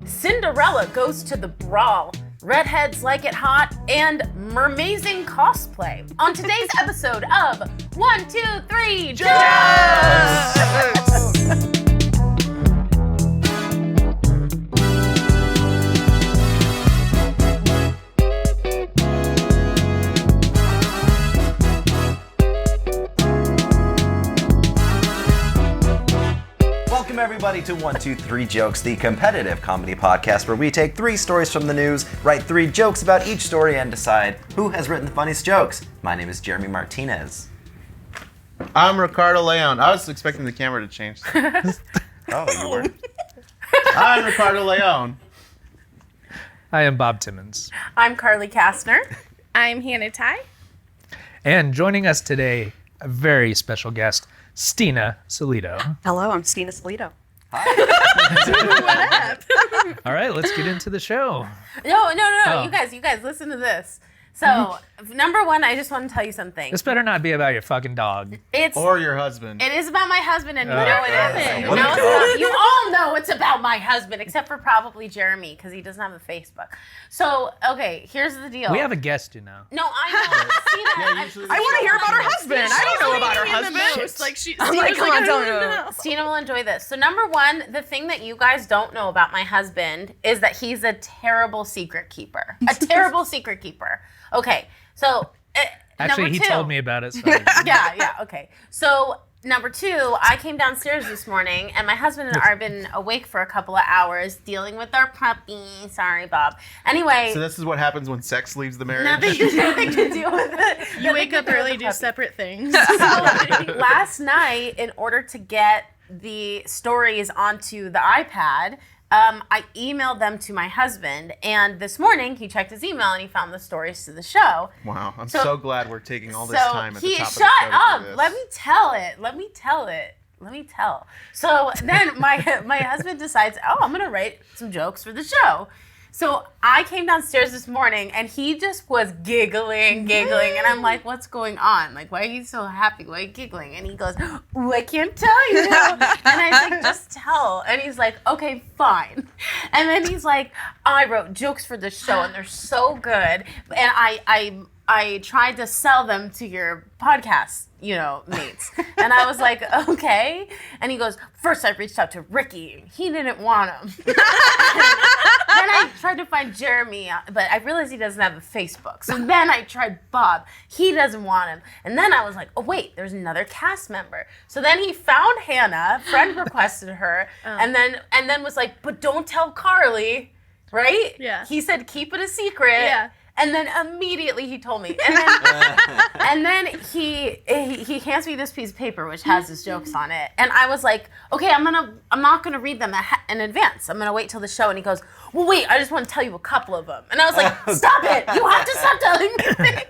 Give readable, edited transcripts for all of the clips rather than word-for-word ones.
Cinderella goes to the brawl, redheads like it hot, and mermazing cosplay. On today's episode of 1, 2, 3, Jokes! Welcome everybody to 1, 2, 3 Jokes, the competitive comedy podcast where we take 3 stories from the news, write 3 jokes about each story, and decide who has written the funniest jokes. My name is Jeremy Martinez. I'm Ricardo Leon. I was expecting the camera to change. Oh, you were? I'm Ricardo Leon. I am Bob Timmons. I'm Carly Kastner. I'm Hannah Ty. And joining us today, a very special guest, Steena Salido. Hello, I'm Steena Salido. All right, let's get into the show. No, Oh. you guys, listen to this. So, number one, I just want to tell you something. This better not be about your fucking dog. Or your husband. It is about my husband, and you Oh, know it is. God. No, it's not. You all know it's about my husband, except for probably Jeremy, because he doesn't have a Facebook. So, okay, here's the deal. We have a guest, you know. No, I know. Steena, I want to hear about her husband. I don't know about her husband. I'm like, come on, tell me. Steena will enjoy this. So, number one, the thing that you guys don't know about my husband is that he's a terrible secret keeper. A terrible secret keeper. Okay, so Actually, he number two. told me about it. So Yeah, okay. So, number two, I came downstairs this morning, and my husband and I have been awake for a couple of hours dealing with our puppy. Sorry, Bob. Anyway. So this is what happens when sex leaves the marriage? Nothing to do with it. You wake up early, do separate things. So, last night, in order to get the stories onto the iPad, I emailed them to my husband, and this morning he checked his email and he found the stories to the show. Wow, I'm so glad we're taking all this So time at the he top of the shut show to up. do this. Let me tell. So then my husband decides, I'm gonna write some jokes for the show. So I came downstairs this morning and he just was giggling, and I'm like, what's going on? Like, why are you so happy? Why are you giggling? And he goes, ooh, I can't tell you. And I was like, just tell. And he's like, okay, fine. And then he's like, I wrote jokes for the show and they're so good. And I tried to sell them to your podcast, mates. And I was like, okay. And he goes, first I reached out to Ricky. He didn't want him. Then I tried to find Jeremy, but I realized he doesn't have a Facebook. So then I tried Bob. He doesn't want him. And then I was like, oh, wait, there's another cast member. So then he found Hannah, friend requested her, and then was like, but don't tell Carly, right? Yeah. He said, keep it a secret. Yeah. And then immediately he told me. And then he hands me this piece of paper which has his jokes on it. And I was like, okay, I'm not gonna read them in advance. I'm gonna wait till the show. And he goes, well, wait, I just want to tell you a couple of them. And I was like, stop it! You have to stop telling me things.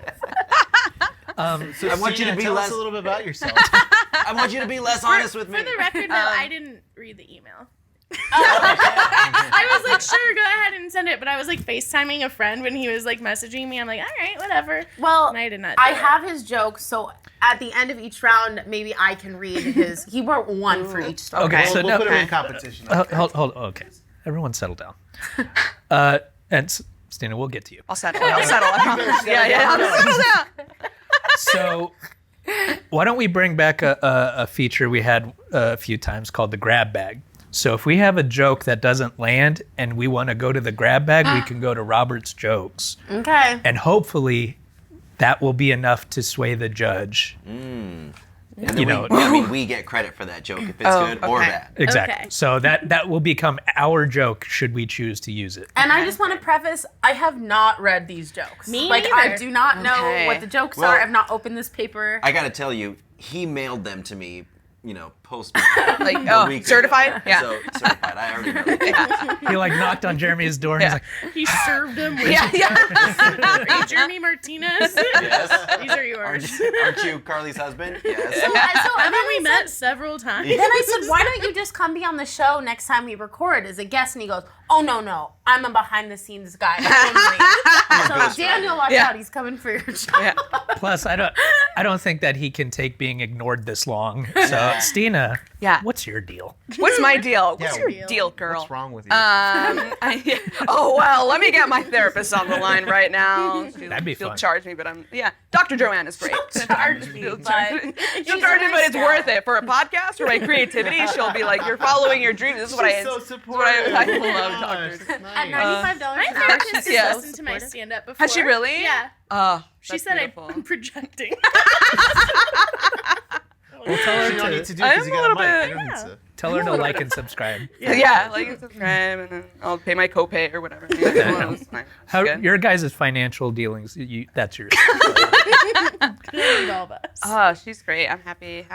So I want you to Steena, be tell less- us a little bit about yourself. I want you to be less honest with me. For the record, though, I didn't read the email. I was like, sure, go ahead and send it. But I was like FaceTiming a friend when he was like messaging me. I'm like, all right, whatever. Well, And I did not. I have his jokes, so at the end of each round, maybe I can read his. He wrote one for each story. Okay, so we'll no, put him in competition. hold. Okay, everyone settle down. And Steena, we'll get to you. I'll settle. I promise. Yeah. I'll settle down. So, why don't we bring back a feature we had a few times called the grab bag? So if we have a joke that doesn't land and we want to go to the grab bag, we can go to Robert's jokes. Okay. And hopefully that will be enough to sway the judge. We get credit for that joke if it's good or bad. Exactly. Okay. So that will become our joke should we choose to use it. And I just want to preface, I have not read these jokes. Me I neither. do not know Okay. what the jokes Well, are. I've not opened this paper. I gotta tell you, he mailed them to me, post Like, a week ago. certified? Yeah. So, certified. I already know that. He knocked on Jeremy's door and he's like, He served him with Yeah. Hey, Jeremy Martinez. Yes. These are yours. Aren't you Carly's husband? Yes. Haven't we met several times? Then I said, why don't you just come be on the show next time we record as a guest? And he goes, oh, no. I'm a behind the scenes guy. Only. So Daniel, watch out. He's coming for your job. plus I don't think that he can take being ignored this long. So Steena, Steena, Yeah. what's your deal? What's my deal? What's Yeah, your deal, girl? What's wrong with you? Oh, well, let me get my therapist on the line right now. That'd be She'll fun. charge me, but Dr. Joanne is great. Charge me, She'll but charge me, she's but a nice it's gal. worth it for a podcast, for my creativity. She'll be like, "You're following your dreams." This is what I. so this is what I supportive. love Gosh, doctors. that's At nice. $95 My an hour, therapist she's has Yes. listened to my stand-up before. Has she really? Yeah. She She said I'm projecting. Well, tell her You don't to, need to do it because I'm you a got a little mic. bit- You don't need to. tell her to like and subscribe. Yeah, like and subscribe, and then I'll pay my copay or whatever. Yeah, it's fine. How Good. your guys' financial dealings? That's yours. Including all of us. Oh, she's great. I'm happy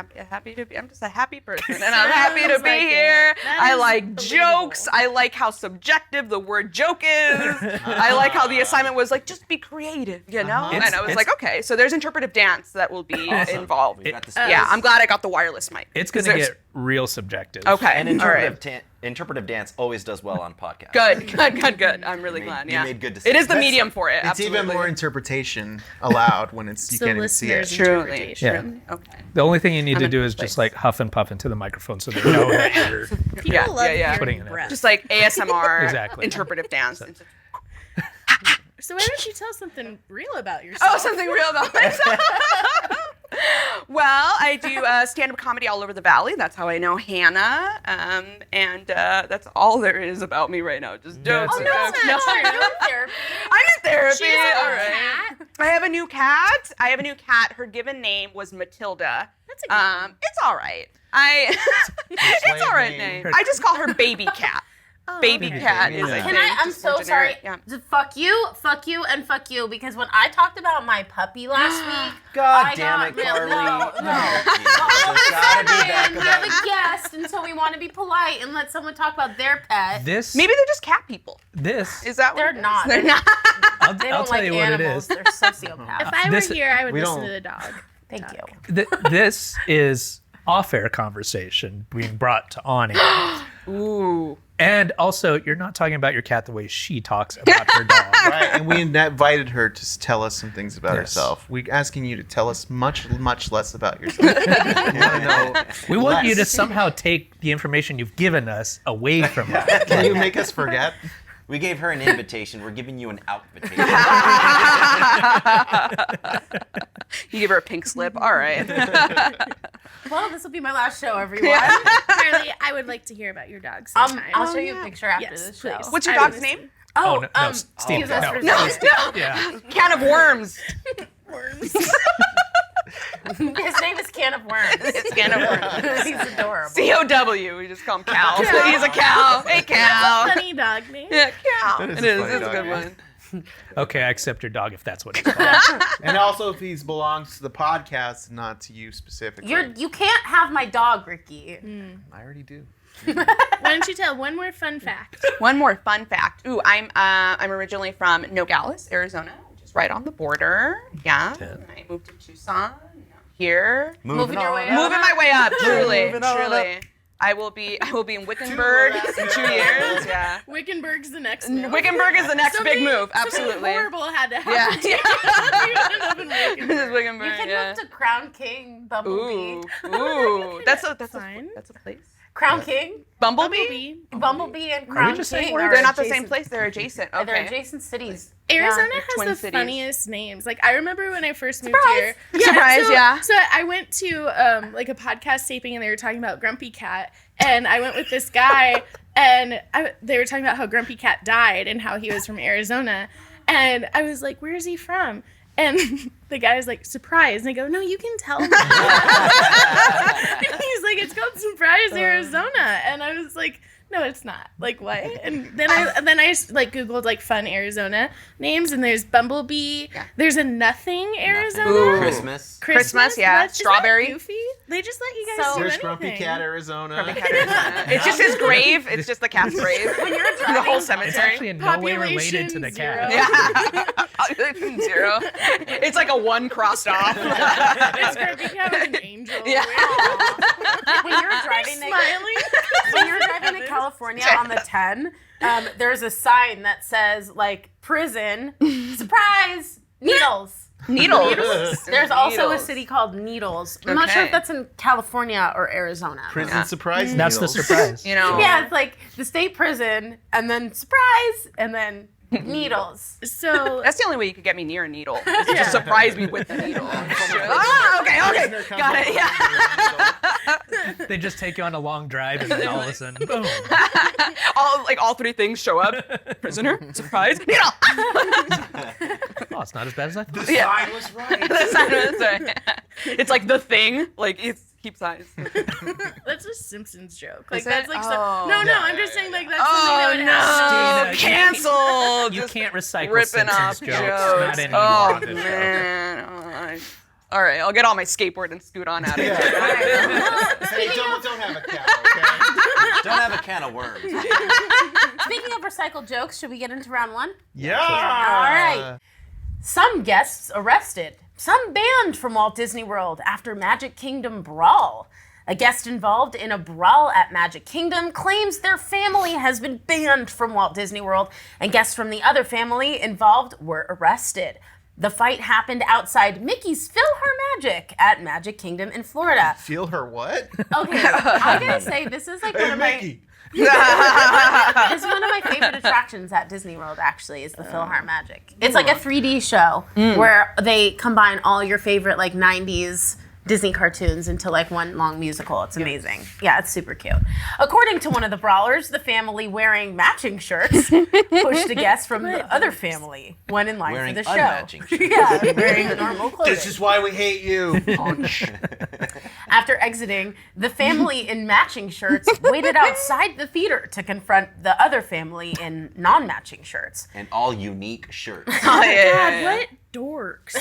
to be. I'm just a happy person, and I'm happy to Sounds be like here. it. That I is like believable. jokes. I like how subjective the word joke is. I like how the assignment was like, just be creative, you know. Uh-huh. And I was It's- like, okay, so there's interpretive dance that will be involved. We've got the Yeah, I'm glad I got the wireless mic. It's gonna There's- get real subjective. okay. And all right. interpretive dance always does well on podcasts. Good. I'm really You glad. made- Yeah, you made good it is decisions. the medium for it. It's absolutely. even more interpretation allowed when it's you So can't even see it. listeners- Truly. interpretation. Okay. The only thing you need I'm to in do a is place. just like huff and puff into the microphone so they know that you're. Yeah. People love Yeah. Putting hearing it out. breath. Just like ASMR, Exactly. interpretive dance. So why don't you tell something real about yourself? Oh, something real about myself. Well, I do stand-up comedy all over the valley. That's how I know Hannah, and that's all there is about me right now. Just jokes. That's and it. jokes. No, No. you're in therapy. I'm in therapy. She has a all right. cat. I have a new cat. Her given name was Matilda. That's a good name. It's all right. It's all right name. name. I just call her Baby Cat. Baby okay. Cat is Yeah. a Can thing, I'm just so more generic. sorry. Yeah. Just fuck you, and fuck you. Because when I talked about my puppy last week, God I damn got it, real- Carly. No. There's gotta be back And have about a guest, and so we want to be polite and let someone talk about their pet. This Maybe they're just cat people. this Is that what They're it is? not. They're not. I'll, They I'll don't tell like you what it animals. is. They're sociopaths. If I were This- here, I would we listen don't- to the dog. Thank you. This is off-air conversation being brought to on air. Ooh. And also, you're not talking about your cat the way she talks about her dog. Right, and we invited her to tell us some things about Yes. herself. We're asking you to tell us much less about yourself. We want to know. We want you to less. somehow take the information you've given us away from us. Can you make us forget? We gave her an invitation. We're giving you an outinvitation. You give her a pink slip. All right. Well, this will be my last show, everyone. Carly, I would like to hear about your dog sometime. I'll show you a picture after Yes, this show. please. What's your I dog's would name? Oh, no, Steve, excuse us no. for No, saying no. Yeah. Can of worms. Worms. His name is Can of Worms. It's can of worms. He's adorable. C-O-W. We just call him Cal. He's a cow. Hey, cow. Funny dog name. Yeah, cow. That is It a is. funny It's a dog good name. one. Okay, I accept your dog if that's what it's called. And also, if he belongs to the podcast, not to you specifically. You can't have my dog, Ricky. I already do. Why don't you tell one more fun fact? One more fun fact. Ooh, I'm originally from Nogales, Arizona, which is right on the border. Yeah. I moved to Tucson. Here. Moving your way Moving my way up, truly. Moving on Truly. I will be in Wickenburg in 2 years. Yeah. Wickenburg's the next move. Wickenburg is the next big move. Something Absolutely. horrible had to Yeah. happen. You end up in This is Wickenburg. Wickenburg. You can Yeah. move to Crown King Bumblebee. Ooh. That's a Fine. place. Crown King, Bumblebee? Bumblebee, and Crown just King saying are They're not the same adjacent- place. They're adjacent. Okay. They're adjacent cities. Arizona Yeah, has Twin the Cities. funniest names. Like I remember when I first moved Surprise! here. Surprise, yeah. So I went to like a podcast taping and they were talking about Grumpy Cat, and I went with this guy and they were talking about how Grumpy Cat died and how he was from Arizona, and I was like, "Where is he from?" And the guy was like, "Surprise!" And I go, "No, you can tell me." And he's like, "It's called Surprise, Arizona," and I was like, "No, it's not. Like what?" And then I like Googled like fun Arizona names, and there's Bumblebee. Yeah. There's a Nothing Arizona. Ooh. Christmas. Christmas, yeah. Isn't that Strawberry. goofy. They just let you guys So- do There's anything. Grumpy Cat, Arizona. It's just his grave. It's just the cat's grave. When you're The whole driving, cemetery. It's actually in no way related to the Population cat. zero. Yeah. Population 0. It's like a 1 crossed off. It's Grumpy Cat with an angel. Yeah. when you're driving, Smiling. when you're driving to California on the 10, there's a sign that says like prison, surprise, needles. Needles. There's also a Needles. city called Needles. I'm not sure if Okay. that's in California or Arizona. Prison surprise. That's the needles. surprise. You know. Yeah, it's like the state prison, and then surprise, and then Needles. So That's the only way you could get me near a needle. Is to just surprise me with the needle. Okay. Got it. Yeah. They just take you on a long drive, and then all of a sudden, boom. all three things show up. Prisoner, surprise, needle. Oh, it's not as bad as I thought. The sign was right. That's right. It's like the thing. Like it's keep size. that's a Simpsons joke. Like Is that's it? like Oh. no, Yeah, I'm just saying like that's Oh something that would happen. no! Stina, Canceled. You Just can't recycle ripping off Simpsons jokes. Not anymore Oh on this show. man. All right, I'll get on my skateboard and scoot on out of here. Hey, don't have a cat, okay? Don't have a can of worms. Speaking of recycled jokes, should we get into round one? Yeah. All right. Some guests arrested, some banned from Walt Disney World after Magic Kingdom brawl. A guest involved in a brawl at Magic Kingdom claims their family has been banned from Walt Disney World, and guests from the other family involved were arrested. The fight happened outside Mickey's PhilharMagic at Magic Kingdom in Florida. Feel her what? Okay, I gotta say, this is like one Hey, of my... Mickey. It's one of my favorite attractions at Disney World, actually, is the PhilharMagic. It's like a 3D show where they combine all your favorite like 90s Disney cartoons into like one long musical. It's amazing. Yeah, it's super cute. According to one of the brawlers, the family wearing matching shirts pushed a guest from the other family when in line Wearing for the show. unmatching shirts. Yeah, wearing normal clothing. This is why we hate you. Punch. After exiting, the family in matching shirts waited outside the theater to confront the other family in non-matching shirts. And all unique shirts. Oh, yeah. God, what dorks?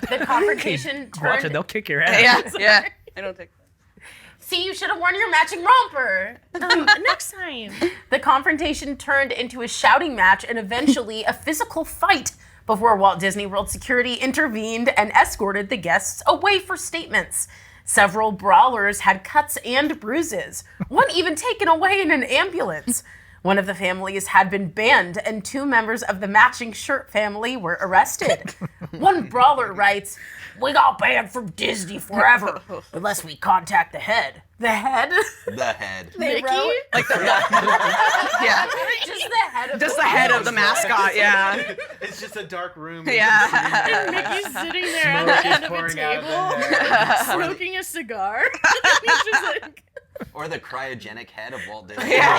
The confrontation Watch it, turned... they'll kick your ass. Yeah. I don't think. See, you should have worn your matching romper. Next time. The confrontation turned into a shouting match and eventually a physical fight before Walt Disney World security intervened and escorted the guests away for statements. Several brawlers had cuts and bruises, one even taken away in an ambulance. One of the families had been banned, and 2 members of the matching shirt family were arrested. One brawler writes, "We got banned from Disney forever, unless we contact the head." The head? The head. They Mickey? wrote, Like the yeah. just the head of Just the head of the mascot. Yeah. It's just a dark room. Yeah. And Mickey's sitting there at Smoke the is end of a pouring out of the table, head. smoking a cigar. He's just like, Or the cryogenic head of Walt Disney. Yeah.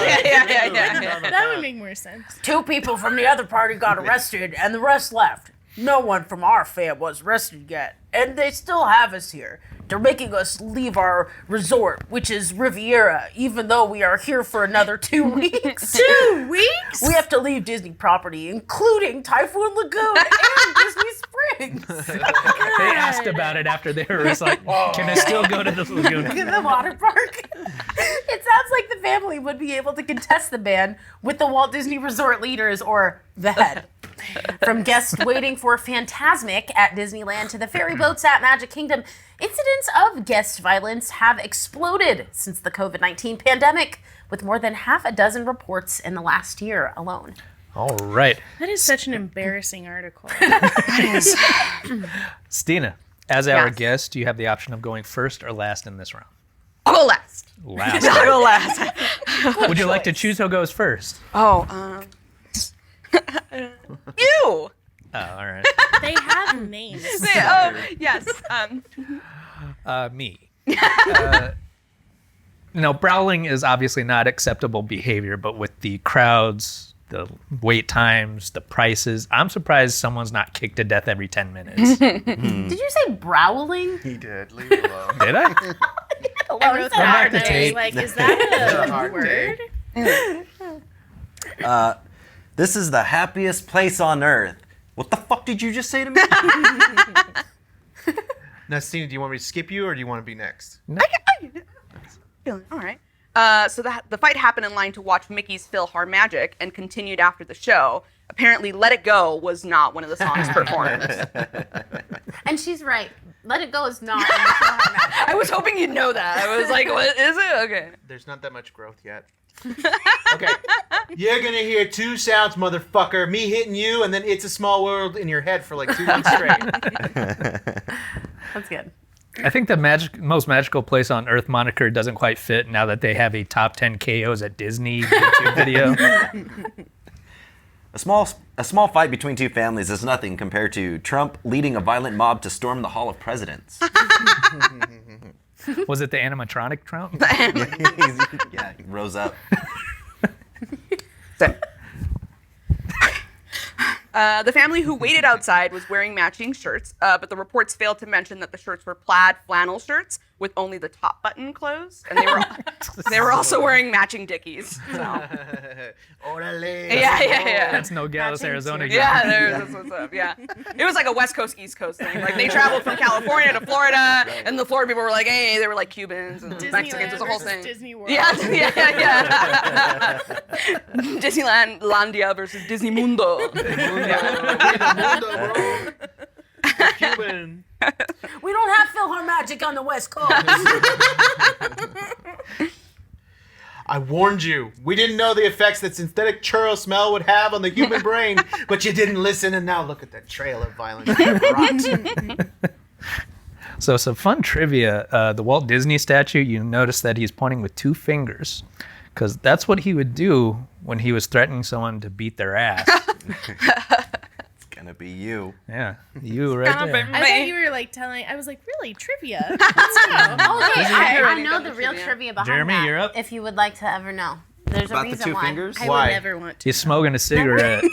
that would make more sense. 2 people from the other party got arrested, and the rest left. No one from our fam was arrested yet, and they still have us here. They're making us leave our resort, which is Riviera, even though we are here for another 2 weeks. 2 weeks? We have to leave Disney property, including Typhoon Lagoon and Disney Springs. They asked about it after they were just like, can I still go to the lagoon? In the water park. It sounds like the family would be able to contest the ban with the Walt Disney Resort leaders or the head. From guests waiting for Fantasmic at Disneyland to the ferry boats at Magic Kingdom, incidents of guest violence have exploded since the COVID-19 pandemic, with more than half a dozen reports in the last year alone. All right. That is such an embarrassing article. Steena, as our Yes. guest, you have the option of going first or last in this round. I'll go last. Last. I'll go last. Would you like to choose who goes first? Oh, you. Oh, all right. They have names. Oh, yes. Me. No, brawling is obviously not acceptable behavior, but with the crowds, the wait times, the prices, I'm surprised someone's not kicked to death every 10 minutes. Did Did you say browling? He did. Leave it alone. I? I wrote that back down to and I tape. was like, is that a Hard word? This is the happiest place on earth. What the fuck did you just say to me? Now, Steena, do you want me to skip you or do you want to be next? All right. So the fight happened in line to watch Mickey's PhilharMagic and continued after the show. Apparently, "Let It Go" was not one of the songs performed. And she's right. Let It Go is not in the PhilharMagic. I was hoping you'd know that. I was like, "What is it?" Okay. There's not that much growth yet. Okay. You're gonna hear two sounds, motherfucker. Me hitting you, and then It's a Small World in your head for like 2 months straight. That's good. I think the most magical place on Earth moniker doesn't quite fit now that they have a top 10 KOs at Disney YouTube video. A small fight between two families is nothing compared to Trump leading a violent mob to storm the Hall of Presidents. Was it the animatronic Trump? Yeah, he rose up. The family who waited outside was wearing matching shirts, but the reports failed to mention that the shirts were plaid flannel shirts with only the top button closed, and they were also wearing matching dickies. So. Orale. Yeah. That's Nogales, Arizona. That's what's up. Yeah, it was like a West Coast, East Coast thing. Like they traveled from California to Florida, and the Florida people were like, "Hey," they were like Cubans and Mexicans. It was a whole thing. Disney World. Yeah. Disneyland Landia versus Disney Mundo. Cuban. We don't have PhilharMagic on the West Coast. I warned you. We didn't know the effects that synthetic churro smell would have on the human brain, but you didn't listen, and now look at that trail of violence. So some fun trivia. The Walt Disney statue, you notice that he's pointing with 2 fingers because that's what he would do when he was threatening someone to beat their ass. It's gonna be you. Yeah, you right there. I thought you were like telling. I was like, really trivia. Let's go. Okay, I already know done the the real trivia. trivia behind Jeremy, that. you're up. If you would like to ever know, there's About a the reason two why. fingers? I Why? would never want to. He's smoking a cigarette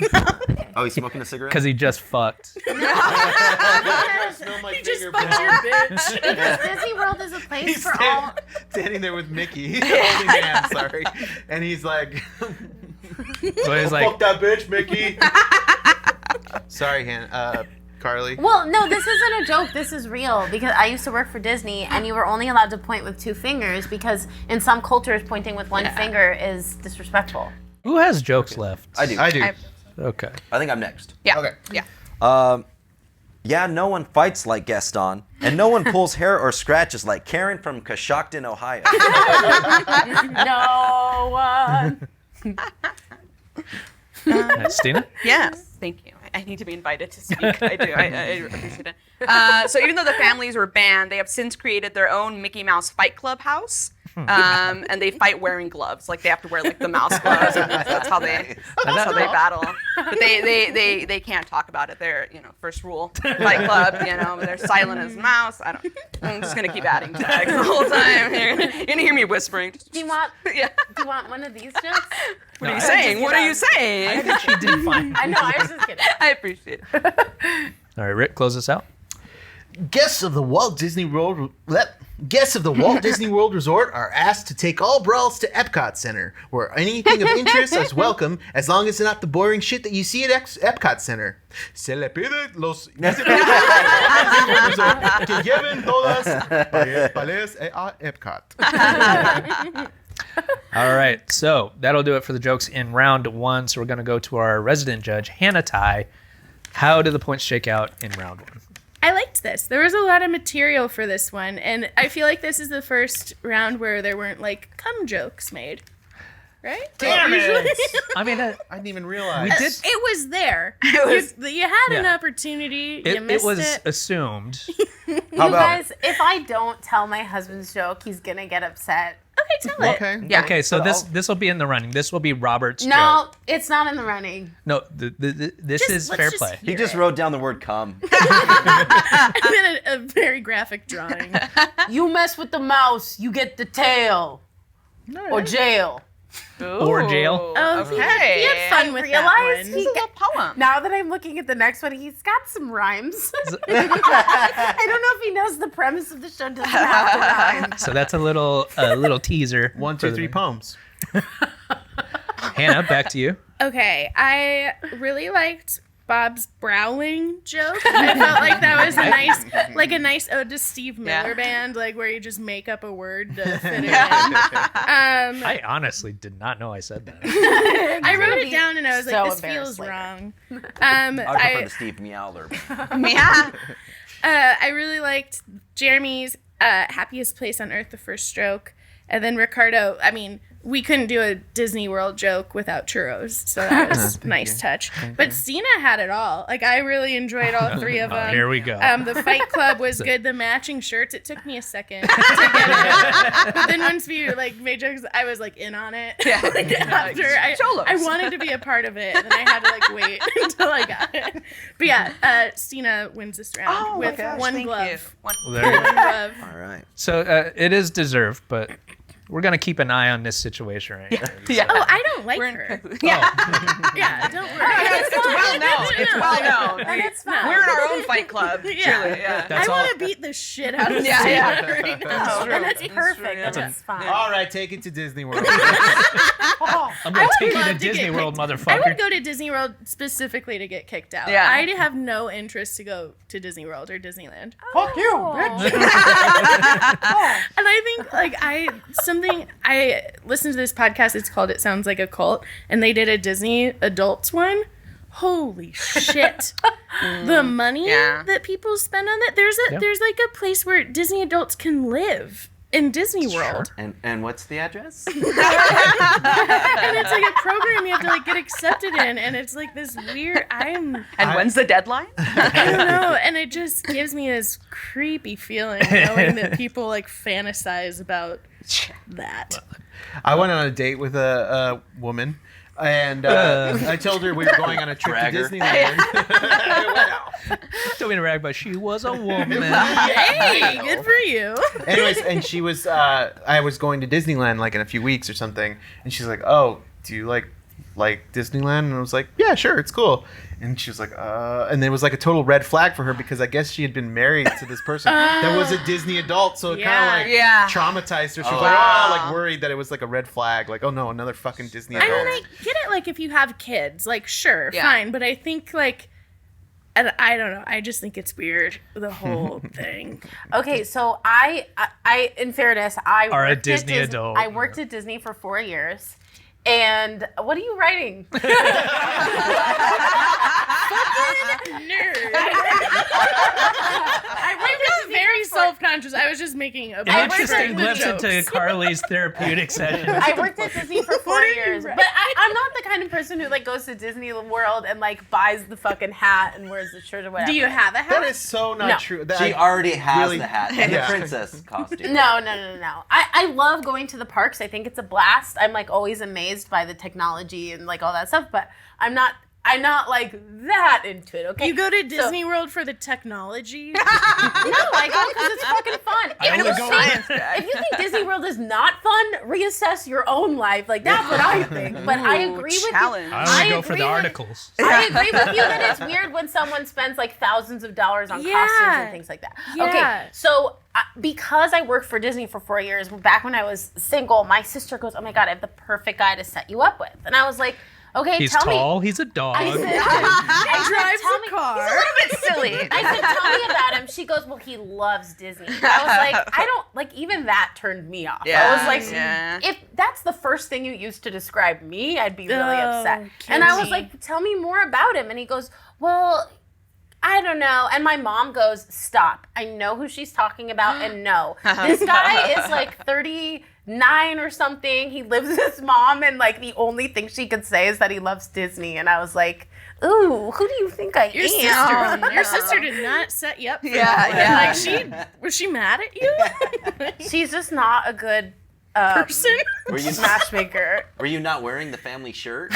Oh, he's smoking a cigarette? because he just fucked. Smell my He just finger, fucked bro. your bitch. Because Disney World is a place He's for all. standing there with Mickey, holding hands, sorry. And he's like, So he's like, fuck that bitch, Mickey. Sorry, Carly. Well, no, this isn't a joke. This is real because I used to work for Disney, and you were only allowed to point with 2 fingers because in some cultures, pointing with one finger is disrespectful. who has jokes left? I do. I do. Okay. I think I'm next. Yeah. Okay. Yeah. Yeah, no one fights like Gaston, and no one pulls hair or scratches like Karen from Coshocton, Ohio. No one. Steena? Yes. Thank you. I need to be invited to speak. I do. I appreciate it. So even though the families were banned, they have since created their own Mickey Mouse Fight Club house. And they fight wearing gloves. Like they have to wear like the mouse gloves, and that's how they battle. But they can't talk about it. They're first rule Fight Club. They're silent as a mouse. I'm just gonna keep adding tags the whole time. You're gonna hear me whispering. Do you want? Yeah. Do you want one of these jokes? What are you saying? What are you saying? She did fine. I know. I was just kidding. I appreciate it. All right, Rick, close us out. Guests of the Walt Disney World Resort are asked to take all brawls to Epcot Center, where anything of interest is welcome, as long as it's not the boring shit that you see at Epcot Center. Se le pide los que lleven todas paredes a Epcot. All right, so that'll do it for the jokes in round 1. So we're going to go to our resident judge, Hannah Ty. How did the points shake out in round 1? I liked this. There was a lot of material for this one, and I feel like this is the first round where there weren't like cum jokes made. Right? Damn it! I mean, I didn't even realize. we did. It was there. You had an opportunity. You It missed was it. assumed. You about- guys, if I don't tell my husband's joke, he's gonna get upset. Okay, tell it. Okay. Yeah. Okay, so this will be in the running. This will be Robert's joke. No, it's not in the running. No, this is fair let's play. He just wrote down the word cum. I did a very graphic drawing. You mess with the mouse, you get the tail. Or jail. Or jail. Oh, Okay. He had fun with that realized one. This is a poem. Now that I'm looking at the next one, he's got some rhymes. I don't know if he knows the premise of the show doesn't have to rhyme. So that's a little teaser. 1, for 2, the- 3 poems. Hannah, back to you. Okay, I really liked Bob's browling joke. I felt like that was a nice ode to Steve Miller Band, like where you just make up a word to fit it in. I honestly did not know I said that. I wrote it down and I was so like, this embarrassed feels later. wrong. I would prefer the Steve Meowler. Yeah. I really liked Jeremy's happiest place on earth, the first stroke. And then Ricardo, we couldn't do a Disney World joke without churros, so that was nice touch. But Steena had it all. Like, I really enjoyed all three of them. Here we go. The Fight Club was good. The matching shirts, it took me a second to get it. But then once we made jokes, I was in on it. Yeah. After I wanted to be a part of it, and then I had to wait until I got it. But yeah, Steena wins this round with one glove. There you go. One glove. All right. So it is deserved, but we're gonna keep an eye on this situation right here. Yeah. Oh, I don't like her. Yeah. Yeah, don't worry. It's well known. It's well known. And it's fine. We're in our own fight club. Yeah. Truly, yeah. That's I all. want to beat the shit out of Yeah, Steena yeah. right now. And it's It's perfect. true, yeah. And it's fine. All right, take it to Disney World. I'm gonna take you love to to Disney get World, I motherfucker. would go to Disney World specifically to get kicked out. Yeah. I have no interest to go to Disney World or Disneyland. Fuck you, bitch. And I think I listened to this podcast. It's called It Sounds Like a Cult, and they did a Disney adults one. Holy shit. The money Yeah. that people spend on that. There's a place where Disney adults can live in Disney World. And what's the address? And it's a program you have to get accepted in, and it's this weird And when's the deadline? I don't know, and it just gives me this creepy feeling knowing that people fantasize about that. I went on a date with a woman, and I told her we were going on a trip Bragger. to Disneyland. Don't mean to brag, but she was a woman. Hey, good for you. Anyways, and she was, I was going to Disneyland in a few weeks or something, and she's like, "Oh, do you like Disneyland?" And I was like, "Yeah, sure, it's cool." And she was like, and it was a total red flag for her because I guess she had been married to this person that was a Disney adult, so it kind of Yeah. traumatized her. She was Wow. worried that it was a red flag, oh no, another fucking Disney I adult. mean, I get it, if you have kids, sure, Yeah. fine, but I think, and I don't know, I just think it's weird, the whole thing. Okay, so I in fairness, I Are a worked at Disney Dis- adult. I worked at Disney for 4 years. And what are you writing? Nerd. I felt very self-conscious. I was just making a An bunch of interesting the glimpse jokes. into Carly's therapeutic session. I worked at Disney for 4 What are you years, writing? but I'm not the kind of person who goes to Disney World and buys the fucking hat and wears the shirt or whatever. Do you have a That hat? is so not No. true. She already has really- the hat and Yeah. the princess costume. No. I love going to the parks. I think it's a blast. I'm always amazed by the technology and all that stuff, but I'm not that into it, okay? You go to Disney World for the technology? No, I go because it's fucking fun. I only go- If you think Disney World is not fun, reassess your own life. That's what I think. But I Ooh, agree with challenge. you. I only go for agree the with- articles. I agree with you that it's weird when someone spends thousands of dollars on costumes Yeah. and things like that. Yeah. Okay, so because I worked for Disney for 4 years, back when I was single, my sister goes, "Oh my God, I have the perfect guy to set you up with." And I was like, "Okay, He's tell tall. me." He's a dog. I said, Drives "Tell a me." car. A little bit silly. I said, "Tell me about him." She goes, "Well, he loves Disney." I was like, I don't even that turned me off. I was like, Yeah. if that's the first thing you used to describe me, I'd be really Oh, upset. kill And I was me. like, "Tell me more about him." And he goes, "Well, I don't know." And my mom goes, "Stop. I know who she's talking about, and no. This guy is 39 or something. He lives with his mom, and the only thing she could say is that he loves Disney." And I was like, "Ooh, who do you think I Your am?" sister, your sister did not set you up for Yeah, that. yeah. Was she mad at you? She's just not a good Person? Were you matchmaker. Were you not wearing the family shirt?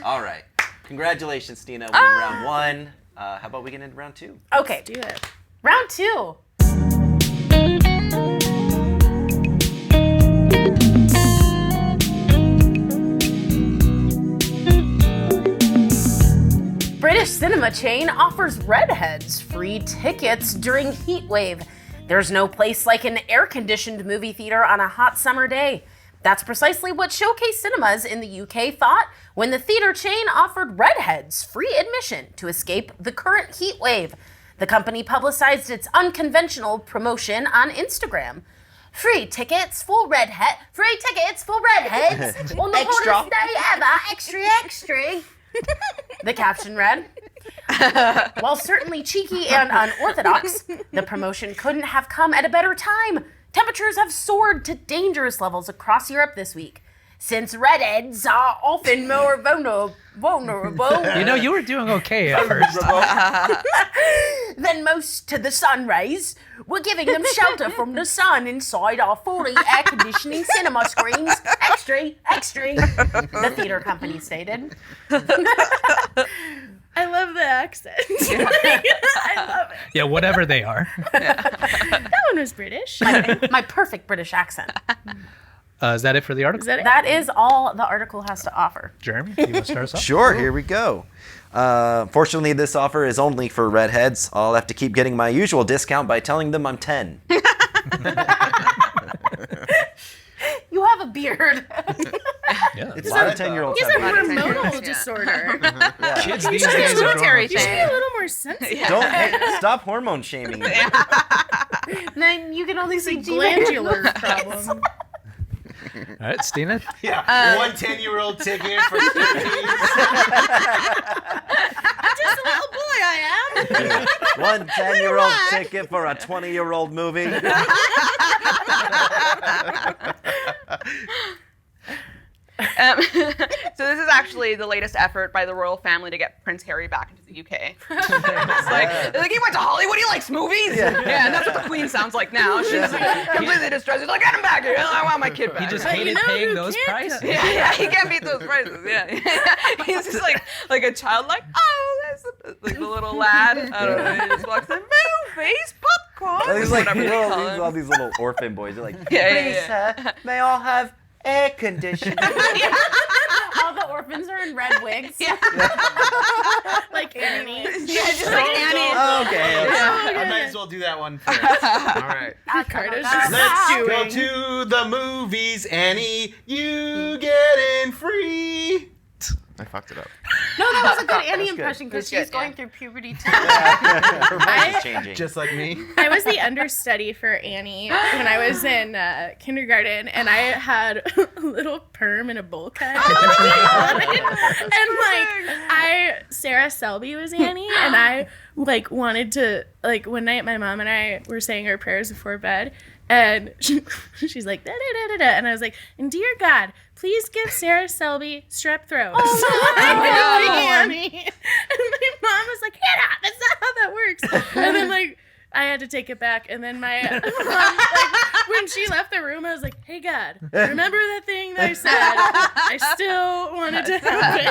All right. Congratulations, Steena, winning round one. How about we get into round two? Okay, Do it. round two. British cinema chain offers redheads free tickets during heat wave. There's no place like an air-conditioned movie theater on a hot summer day. That's precisely what Showcase Cinemas in the UK thought when the theater chain offered redheads free admission to escape the current heat wave. The company publicized its unconventional promotion on Instagram. Free tickets for redheads on the Extra. hottest day ever, extra. The caption read, "While certainly cheeky and unorthodox, the promotion couldn't have come at a better time. Temperatures have soared to dangerous levels across Europe this week. Since redheads are often more vulnerable You know, you were doing okay at first. than most to the sun rays, we're giving them shelter from the sun inside our fully air conditioning cinema screens. Extra, extra, the theater company stated. I love the accent. I love it. Yeah, whatever they are. That one was British. My perfect British accent. Is that it for the article? Is that it? That is all the article has to offer. Jeremy, you want to start us off? Sure, here we go. Fortunately, this offer is only for redheads. I'll have to keep getting my usual discount by telling them I'm 10. You have a beard. Yeah. It's a lot of 10-year-olds. He's a have beards. hormonal Yeah. disorder. Yeah. Kids It's these like a days are military You should be thing. a little more sensitive. Don't stop hormone shaming me. Then you can only see Glandular problem. All right, Steena. Yeah, one 10-year-old ticket for 15. Just a little boy I am. One 10-year-old ticket for a 20-year-old movie. So this is actually the latest effort by the royal family to get Prince Harry back into the UK. They're like, he went to Hollywood, he likes movies. Yeah, and that's what the Queen sounds like now. She's like completely distressed. She's like, get him back here. I want my kid back. He just But hated you know paying who those can't prices. come? yeah, he can't beat those prices. Yeah, he's just like a child, like, oh, that's like the little lad. I don't know. He just walks in, movies, popcorn. He's like whatever they call him. all these little orphan boys. They're like, Yeah, please, yeah. sir, may I have air conditioning? All the orphans are in red wigs. Yeah. Like Annie. Yeah, just like Annie. Oh, okay. I might as well do that one first. All right. Ricardo's just Let's doing. go to the movies, Annie. You get in free. I fucked it up. No, that was a good Annie good. impression because That's she's good, yeah. going through puberty too. Her voice is changing. Just like me. I was the understudy for Annie when I was in kindergarten, and I had a little perm and a bowl cut. And Sarah Selby was Annie, and I wanted to one night my mom and I were saying our prayers before bed, and she's like da da da da da, and I was like, and dear God, please give Sarah Selby strep throat. So I was Annie, and my mom was like, Hannah, that's not how that works. And then I had to take it back, and then my mom, when she left the room, I was like, "Hey God, remember that thing that I said? I still wanted to happen."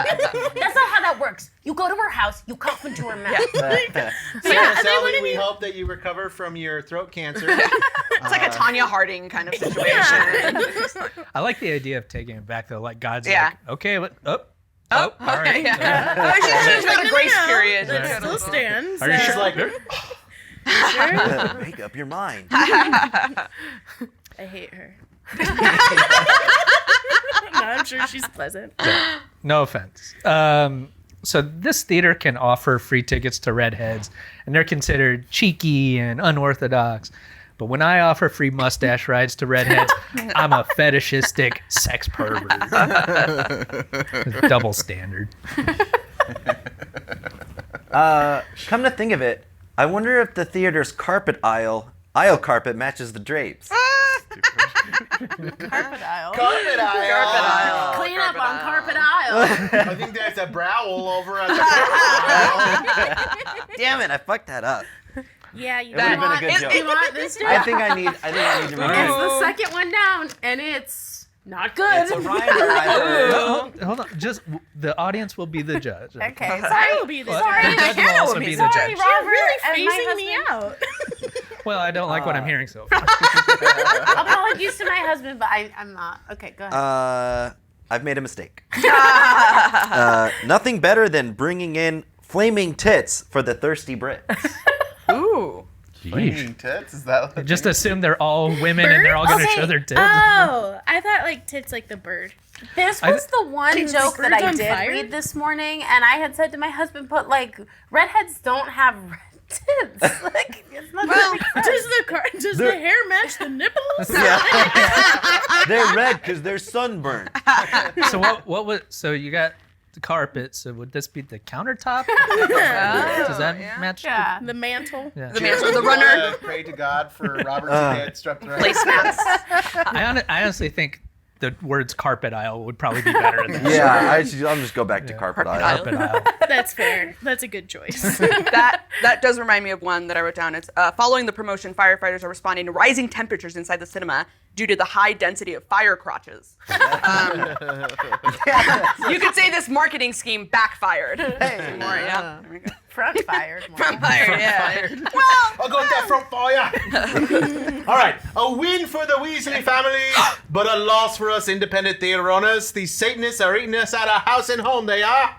That's not how that works. You go to her house, you cough into her mouth. Sarah and they Sally, wanted we me- hope that you recover from your throat cancer. It's like a Tanya Harding kind of situation. I like the idea of taking it back though. Like God's Yeah. like, okay, all right. Yeah. She's got a grace period. It still stands. Are you She's sure? like, Make up your mind. I hate her. No, I'm sure she's pleasant. No offense. So this theater can offer free tickets to redheads, and they're considered cheeky and unorthodox. But when I offer free mustache rides to redheads, I'm a fetishistic sex pervert. Double standard. Come to think of it, I wonder if the theater's aisle carpet matches the drapes. Carpet aisle. carpet aisle. Clean up on carpet aisle. I think there's a browl over at the carpet aisle. Damn it, I fucked that up. Yeah, you It would have been a good You joke. want this too? I think I need to It's read the second one down, and it's not good. It's a rhymer, I heard. Hold on. Just the audience will be the judge. Okay, I sorry. will be the Well, judge. the judge will also be the Sorry, judge. Robert. Really and my phasing me husband. out. Well, I don't like what I'm hearing so far. Apologies to my husband, but I'm not. Okay, go ahead. I've made a mistake. Nothing better than bringing in flaming tits for the thirsty Brits. Ooh. Flaming tits? Is that what Just assume they're all women and they're all going to Okay. show their tits. Oh, I thought tits like the bird. This was the one Is joke that birds I on did fire? read this morning, and I had said to my husband, "But redheads don't have red tits. It's not Well, Does the hair match the nipples? They're red because they're sunburned. So what was? So you got carpet, so would this be the countertop? Does that match? Yeah. The mantle. Yeah. The man or the runner. Pray to God for Robert's head strapped around. Placemats. I honestly think the words carpet aisle would probably be better than Yeah, I'll just go back to carpet aisle. carpet aisle. That's fair. That's a good choice. That does remind me of one that I wrote down. It's following the promotion, firefighters are responding to rising temperatures inside the cinema due to the high density of fire crotches. You could say this marketing scheme backfired. Hey, more, yeah. There we go. Front fired. Front fired, yeah. Well, I got that front fire. All right, a win for the Weasley family, but a loss for us independent theater owners. These Satanists are eating us out of house and home. They are.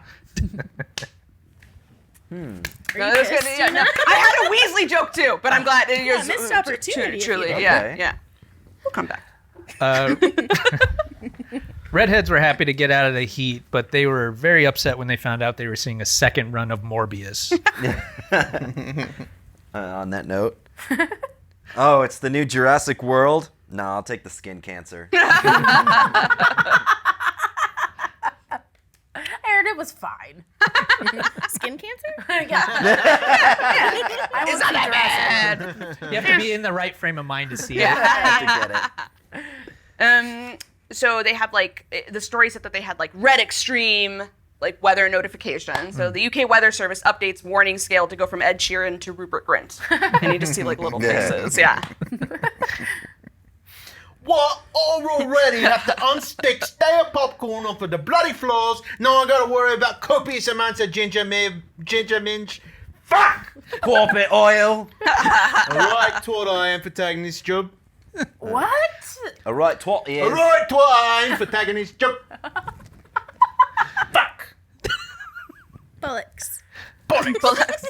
no, that's good. Yeah, no. I had a Weasley joke too, but I'm glad. Yeah, missed opportunity. Truly, Okay. yeah. We'll come back. Redheads were happy to get out of the heat, but they were very upset when they found out they were seeing a second run of Morbius. On that note. Oh, it's the new Jurassic World? No, I'll take the skin cancer. I heard it was fine. Skin cancer? Yeah. I It's not that bad. You have to be in the right frame of mind to see it. I have to get it. So they have like the story said that they had like red extreme like weather notification. So the UK Weather Service updates warning scale to go from Ed Sheeran to Rupert Grint, and you just see like little faces. Yeah. What? Already have to unstick stale popcorn off of the bloody floors. Now I gotta worry about copious amounts of ginger minge. Fuck! Carpet oil. Alright, twat I am for tagging this job. What? All right, twat he is. Alright, twat I am for tagging this job. Fuck! Bullocks. Sandra Bullock?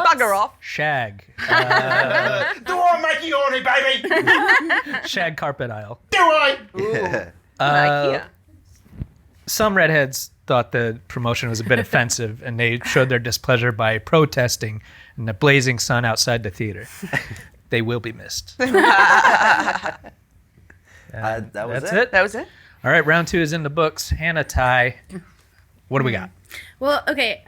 Bugger off. Shag. Do I make you horny, baby? Shag carpet aisle. Do I? IKEA. Some redheads thought the promotion was a bit offensive, and they showed their displeasure by protesting in the blazing sun outside the theater. They will be missed. That was That's it. it. That was it. All right, round 2 is in the books. Hannah, Ty, what do we got? Well, okay.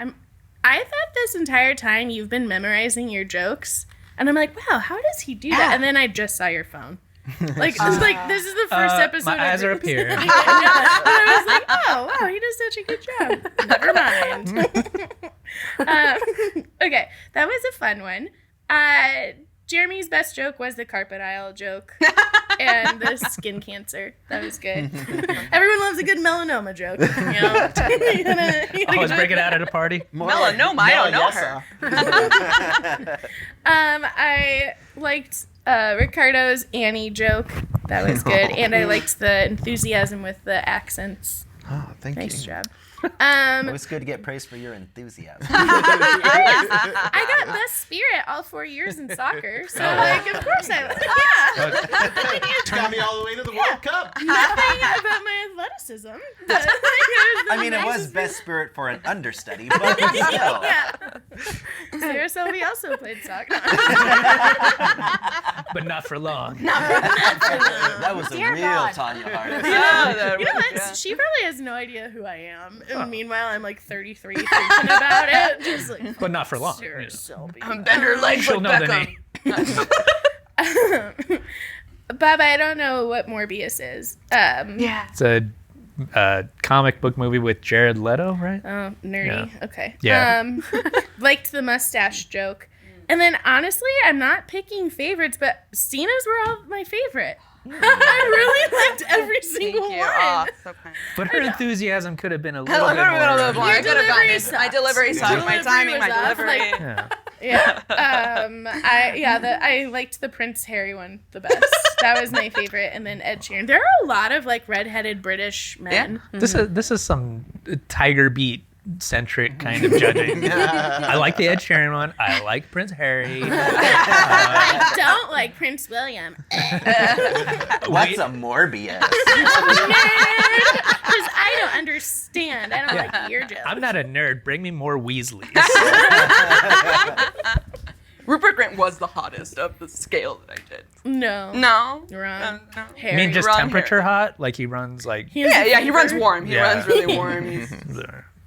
I thought this entire time you've been memorizing your jokes, and I'm like, wow, how does he do that? And then I just saw your phone. Like, this is the first episode. My eyes are up here. And I was like, oh, wow, he does such a good job. Never mind. Okay, that was a fun one. Jeremy's best joke was the carpet aisle joke and the skin cancer. That was good. Everyone loves a good melanoma joke. You know? you gotta Always break it out at a party. Melanoma. I don't know her. I liked Ricardo's Annie joke. That was good. And I liked the enthusiasm with the accents. Oh, thank Nice job. It was good to get praised for your enthusiasm. I got best spirit all 4 years in soccer. So, of course I Got me all the way to the World Cup. nothing about my athleticism. But, I mean, it was best spirit for an understudy, but still. Yeah. Sarah Selby also played soccer. But not for long. That was a Dear real God. Tanya Harding. You know what? She probably has no idea who I am. And meanwhile, I'm like 33 thinking about it. Just like, But not for long. Sarah Yeah. Selby. Bend her legs She'll like know the Beckham. name. Bob, I don't know what Morbius is. Yeah. It's a comic book movie with Jared Leto, right? Oh, nerdy. Yeah. Okay. Yeah. Liked the mustache joke. And then honestly, I'm not picking favorites, but Steena's were all my favorite. I really liked every single Thank you. one. Oh, so kind. But her enthusiasm could have been a I little bit more. could have gotten delivery it. My delivery sucks. sucked. My Delivery timing, my was off, delivery. like- Yeah. Yeah. I liked the Prince Harry one the best. That was my favorite. And then Ed Sheeran. There are a lot of like redheaded British men. This is some Tiger Beat centric kind of judging. I like the Ed Sheeran one. I like Prince Harry. I don't like Prince William. What's a Morbius? Because I don't understand. I don't like your jokes. I'm not a nerd. Bring me more Weasleys. Rupert Grint was the hottest of the scale that I did. No. No. Wrong. No. Harry. I mean, just Ron temperature Harry. hot? Like he runs like. He has a Yeah, he runs fever. warm. He Yeah. runs really warm. He's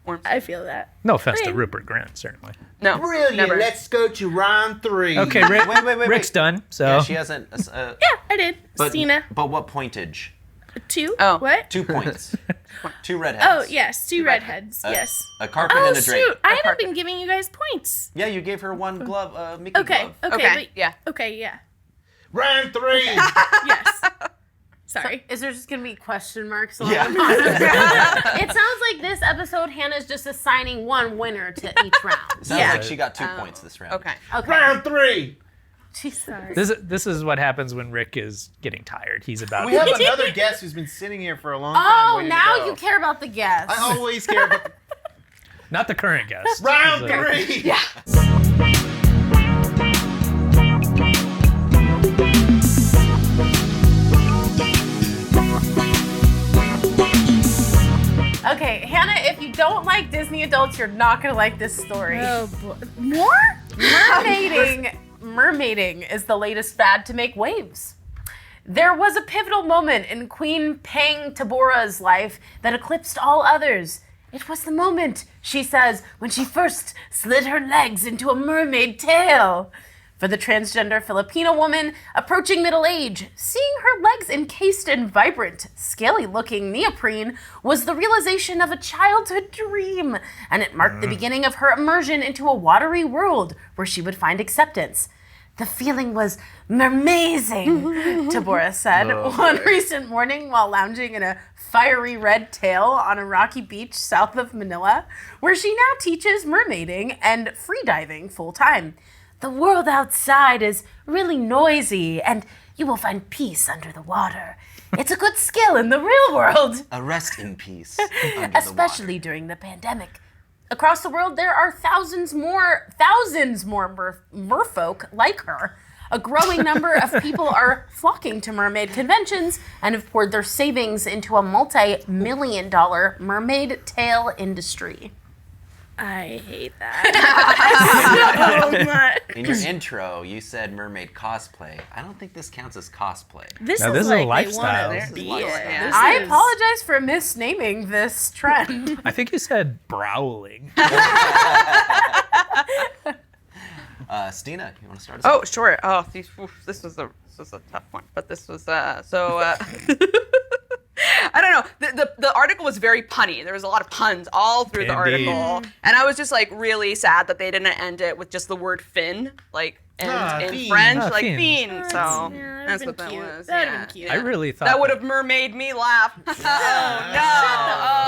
warm. I feel that. No offense to Okay. Rupert Grint, certainly. No. Brilliant. Never. Let's go to round 3. Okay, Rick, Wait. Rick's done. So Yeah, she hasn't. Yeah, I did. But, Steena. but what pointage? 2. Oh. What? 2 points. 2 redheads. Oh, yes. 2 redheads. Yes. A carpet Oh, and a drink. shoot. I haven't carpet. been giving you guys points. Yeah, you gave her 1 glove, Mickey Okay. glove. Okay. Okay, But, yeah. Okay, yeah. Round 3. Yes. Sorry. Is there just gonna be question marks? Yeah. It sounds like this episode, Hannah's just assigning one winner to each round. Sounds Yeah. like she got 2 points this round. Okay. Okay. Round 3. Sorry. this is what happens when Rick is getting tired. He's about. We have another guest who's been sitting here for a long time. Oh, waiting to now go. you care about the guests. I always care about Not the current guest. round He's like- 3. Yeah. Okay, Hannah, if you don't like Disney adults, you're not gonna like this story. Oh, boy. More? Mermaiding is the latest fad to make waves. There was a pivotal moment in Queen Pang Tabora's life that eclipsed all others. It was the moment, she says, when she first slid her legs into a mermaid tail. For the transgender Filipino woman approaching middle age, seeing her legs encased in vibrant, scaly-looking neoprene was the realization of a childhood dream, and it marked the beginning of her immersion into a watery world where she would find acceptance. The feeling was mermazing, Tabora said one recent morning while lounging in a fiery red tail on a rocky beach south of Manila, where she now teaches mermaiding and freediving full-time. The world outside is really noisy, and you will find peace under the water. It's a good skill in the real world, A rest in peace. Under especially during the pandemic. Across the world, there are thousands more merfolk like her. A growing number of people are flocking to mermaid conventions and have poured their savings into a multi-million-dollar mermaid tail industry. I hate that so much. In your intro, you said mermaid cosplay. I don't think this counts as cosplay. This Now, is this is a like lifestyle. they This want is to be lifestyle. it. This I is- apologize for misnaming this trend. I think you said browling. Steena, you want to start us Oh, sure. Oh, this was a tough one, but this was I don't know. The article was very punny. There was a lot of puns all through the Indeed. article, and I was just like really sad that they didn't end it with just the word fin, like in fin. French, Ah, like fin. fin. Yeah, So that'd that's been what that cute. was. That'd yeah. been cute. I really thought That would have mermaid me laugh. Oh no!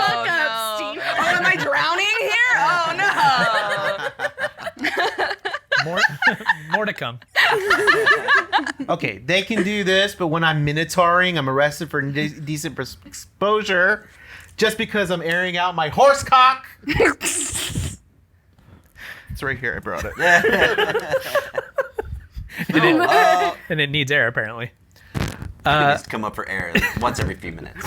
fuck up, Oh, Steve. no. Oh, am I drowning here? Oh no! more to come. Okay, they can do this, but when I'm minotauring, I'm arrested for indecent exposure just because I'm airing out my horse cock. It's right here. I brought it. And it needs air apparently. It needs to come up for air once every few minutes.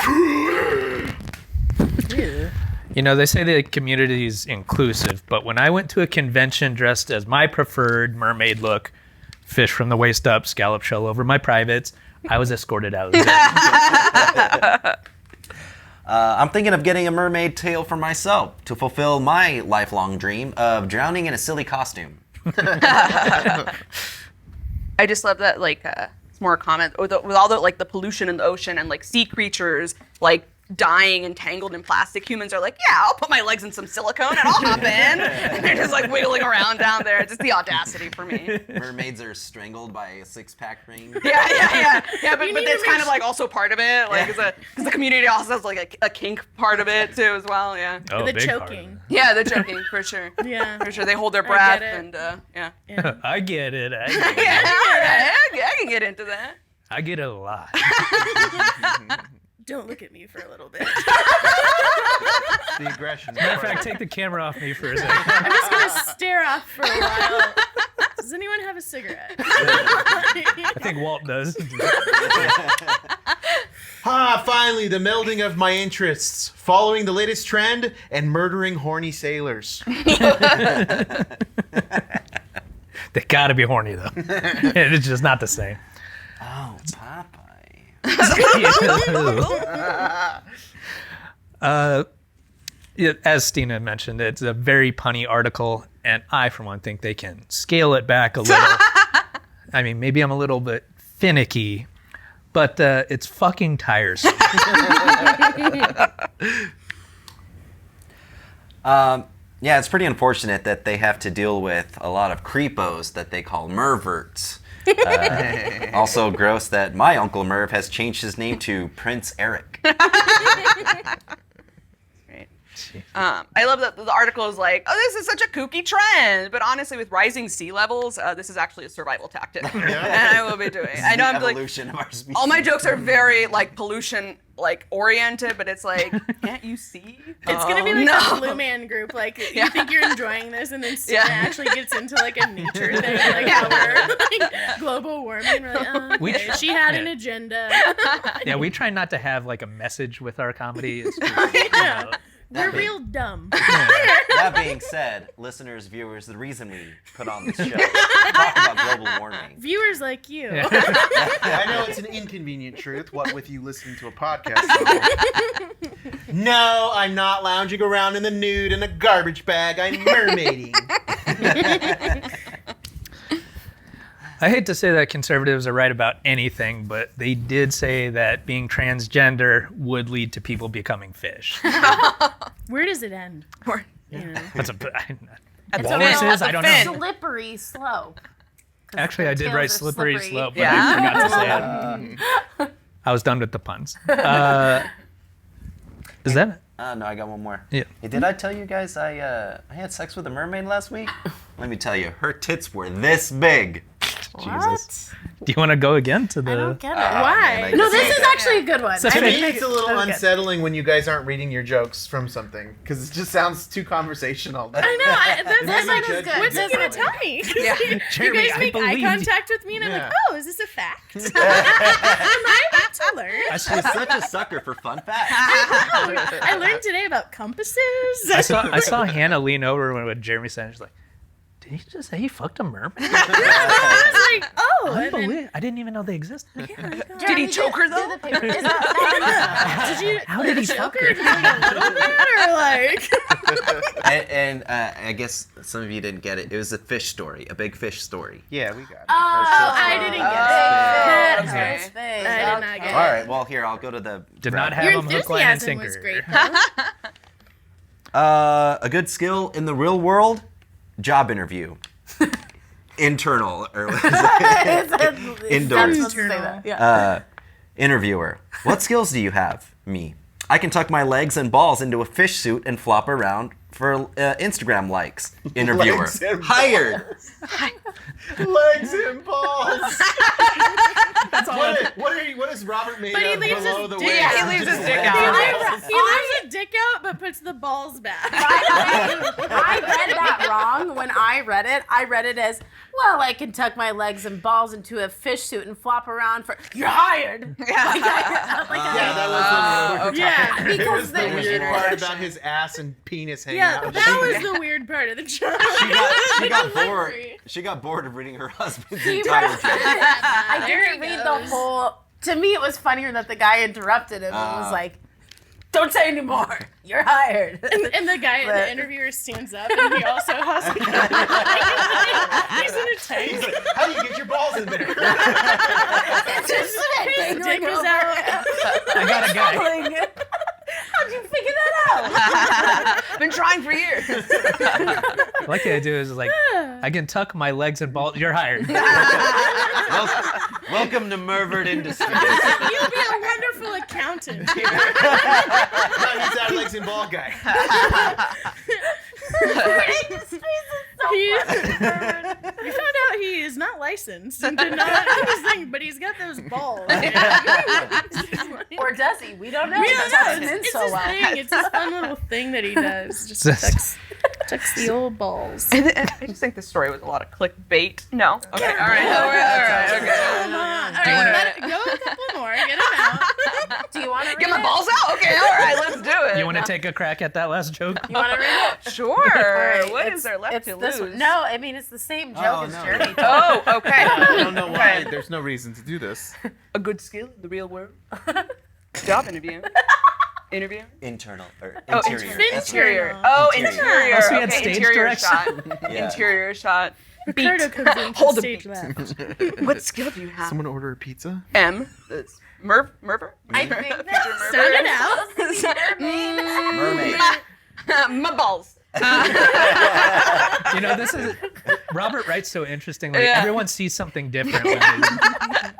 You know, they say the community is inclusive, but when I went to a convention dressed as my preferred mermaid look, fish from the waist up, scallop shell over my privates, I was escorted out of the building. I'm thinking of getting a mermaid tail for myself to fulfill my lifelong dream of drowning in a silly costume. I just love that, like, it's more a comment with all the like the pollution in the ocean and like sea creatures like dying entangled in plastic. Humans are like, yeah, I'll put my legs in some silicone and I'll hop in. And they're just like wiggling around down there. Just the audacity for me. Mermaids are strangled by a six-pack ring. Yeah. But need it's to kind make of like also part of it, like because the community also has like a kink part of it too as well. Yeah. Oh, The big choking. Yeah, the choking for sure. Yeah. For sure, they hold their I breath get it. and yeah. part. I get it. Yeah, I can get into that. I get it a lot. Don't look at me for a little bit. The aggression. Matter of fact, take the camera off me for a second. I'm just gonna stare off for a while. Does anyone have a cigarette? I think Walt does. Finally, the melding of my interests, following the latest trend and murdering horny sailors. They gotta be horny though. It's just not the same. Oh, Popeye. As Steena mentioned, it's a very punny article, and I, for one, think they can scale it back a little. I mean, maybe I'm a little bit finicky, but it's fucking tiresome. Yeah, it's pretty unfortunate that they have to deal with a lot of creepos that they call merverts. Also gross that my Uncle Merv has changed his name to Prince Eric. I love that the article is like, oh, this is such a kooky trend. But honestly, with rising sea levels, this is actually a survival tactic. And I will be doing. I know I'm like, evolution of our species. all my jokes are very like pollution like oriented, but it's like, can't you see? It's gonna be like a Blue Man Group. Like you think you're enjoying this, and then Steena actually gets into like a nature thing, like how we're like global warming. We're like, oh, okay. She had an agenda. Yeah, we try not to have like a message with our comedy. It's just, We're real dumb. That being said, listeners, viewers, the reason we put on this show is to talk about global warming. Viewers like you. I know it's an inconvenient truth, what with you listening to a podcast. No, I'm not lounging around in the nude in a garbage bag. I'm mermaiding. I hate to say that conservatives are right about anything, but they did say that being transgender would lead to people becoming fish. Where does it end? That's a walruses? I don't know. Slippery slope. Actually, I did write slippery slope, but Yeah? I forgot to say it. I was done with the puns. Is that it? No, I got one more. Yeah. Hey, did I tell you guys I had sex with a mermaid last week? Let me tell you, her tits were this big. Jesus. Do you want to go again to the? I don't get it. Why? No, this is actually a good one. So I finish. think it's a little Okay. unsettling when you guys aren't reading your jokes from something, because it just sounds too conversational. I know. This one one is is good. good. What's he gonna tell me? You Jeremy, guys I make eye believe you. contact with me, and I'm Yeah. like, oh, is this a fact? Am I about to learn? I She's such a sucker for fun facts. I learned today about compasses. I saw Hannah lean over when Jeremy said, she's like, "Did he just say he fucked a mermaid?" I was like, oh. and then- I didn't even know they existed. Did he choke her though? Did you? How did he choke fuck her? her? Did you a little bit, or like? and I guess some of you didn't get it. It was a fish story, a big fish story. Yeah, we got it. I didn't get it. Okay. Nice face. I did not get All it. right, well, here, I'll go to the... Did not have Your him hook, line, and enthusiasm sinker. was great. Though. A good skill in the real world, job interview. Internal, or what is it? Indoors. Let's say that. Yeah. Interviewer, what skills do you have? Me. I can tuck my legs and balls into a fish suit and flop around for Instagram likes. Interviewer, Legs and hired. Legs and balls. What is Robert made But he of leaves below his the dick waist? Yeah, he leaves his dick He out. leaves a dick out, but puts the balls back. I read that wrong when I read it. I read it as, well, I can tuck my legs and balls into a fish suit and flop around for, you're hired. Yeah, that was the Yeah. Because the weird the part about his ass and penis hanging Yeah, out. that was the weird part of the joke. She got bored. Delivery. She got bored of reading her husband's He entire read- joke. I There didn't he read goes. the whole. To me, it was funnier that the guy interrupted him and was like, "Don't say anymore. You're hired." And the guy, But- the interviewer, stands up, and he also has a he's in a tank. How do you get your balls in there? Just His dick is out. I got a guy. How'd you figure that out? Been trying for years. I like the idea is like, I can tuck my legs and balls. You're hired. Welcome to Mervert Industries. You'll be a wonderful accountant here. No, he's our legs and ball guy. We found out he is not licensed and did not do his thing, but he's got those balls. Or does he? We don't know. We He don't tucks know. them in It's so his well. thing. It's his fun little thing that he does. Just Just- tucks. Tucks the old balls. I just think this story was a lot of clickbait. No. Okay. All right. Okay. Go a couple more. Get them out. Do you want to read Get my it? balls out. Okay. All right. Let's do it. You want to take a crack at that last joke? You want to read it? Sure. Alright, What it's- is there left it's to this lose? one. No, I mean it's the same joke Oh, as no. Jeremy. Oh, okay. I don't know why. Okay. There's no reason to do this. A good skill in the real world. Job interview. Interview. Internal or Oh, interior. That's right. interior. Oh, interior. Also, we had Okay, stage interior direction. shot. Yeah. Interior shot. Ricardo comes in Hold from a stage beat. left. What skill do you have? Someone order a pizza? M. That's Merver? I think Future that's Sound it out. Mermaid. My balls. You know, this is Robert writes so interestingly. Yeah. Everyone sees something different. When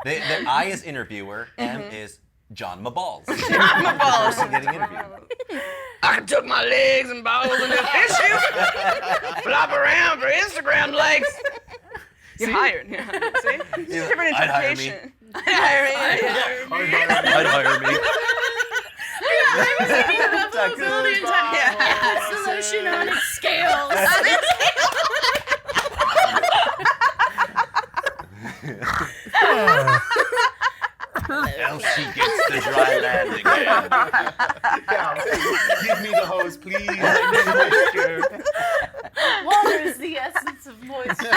they, The I is interviewer. M is John Maballs. My balls. Person getting interviewed. I took my legs and balls and just issue. Flop around for Instagram likes. You're hired. Yeah. See? It's a different I'd hire interpretation. I'd hire me. I'd hire me. Building solution on its scales. Else she gets the dry land again. Give me the hose, please. I need moisture. water is the essence of moisture.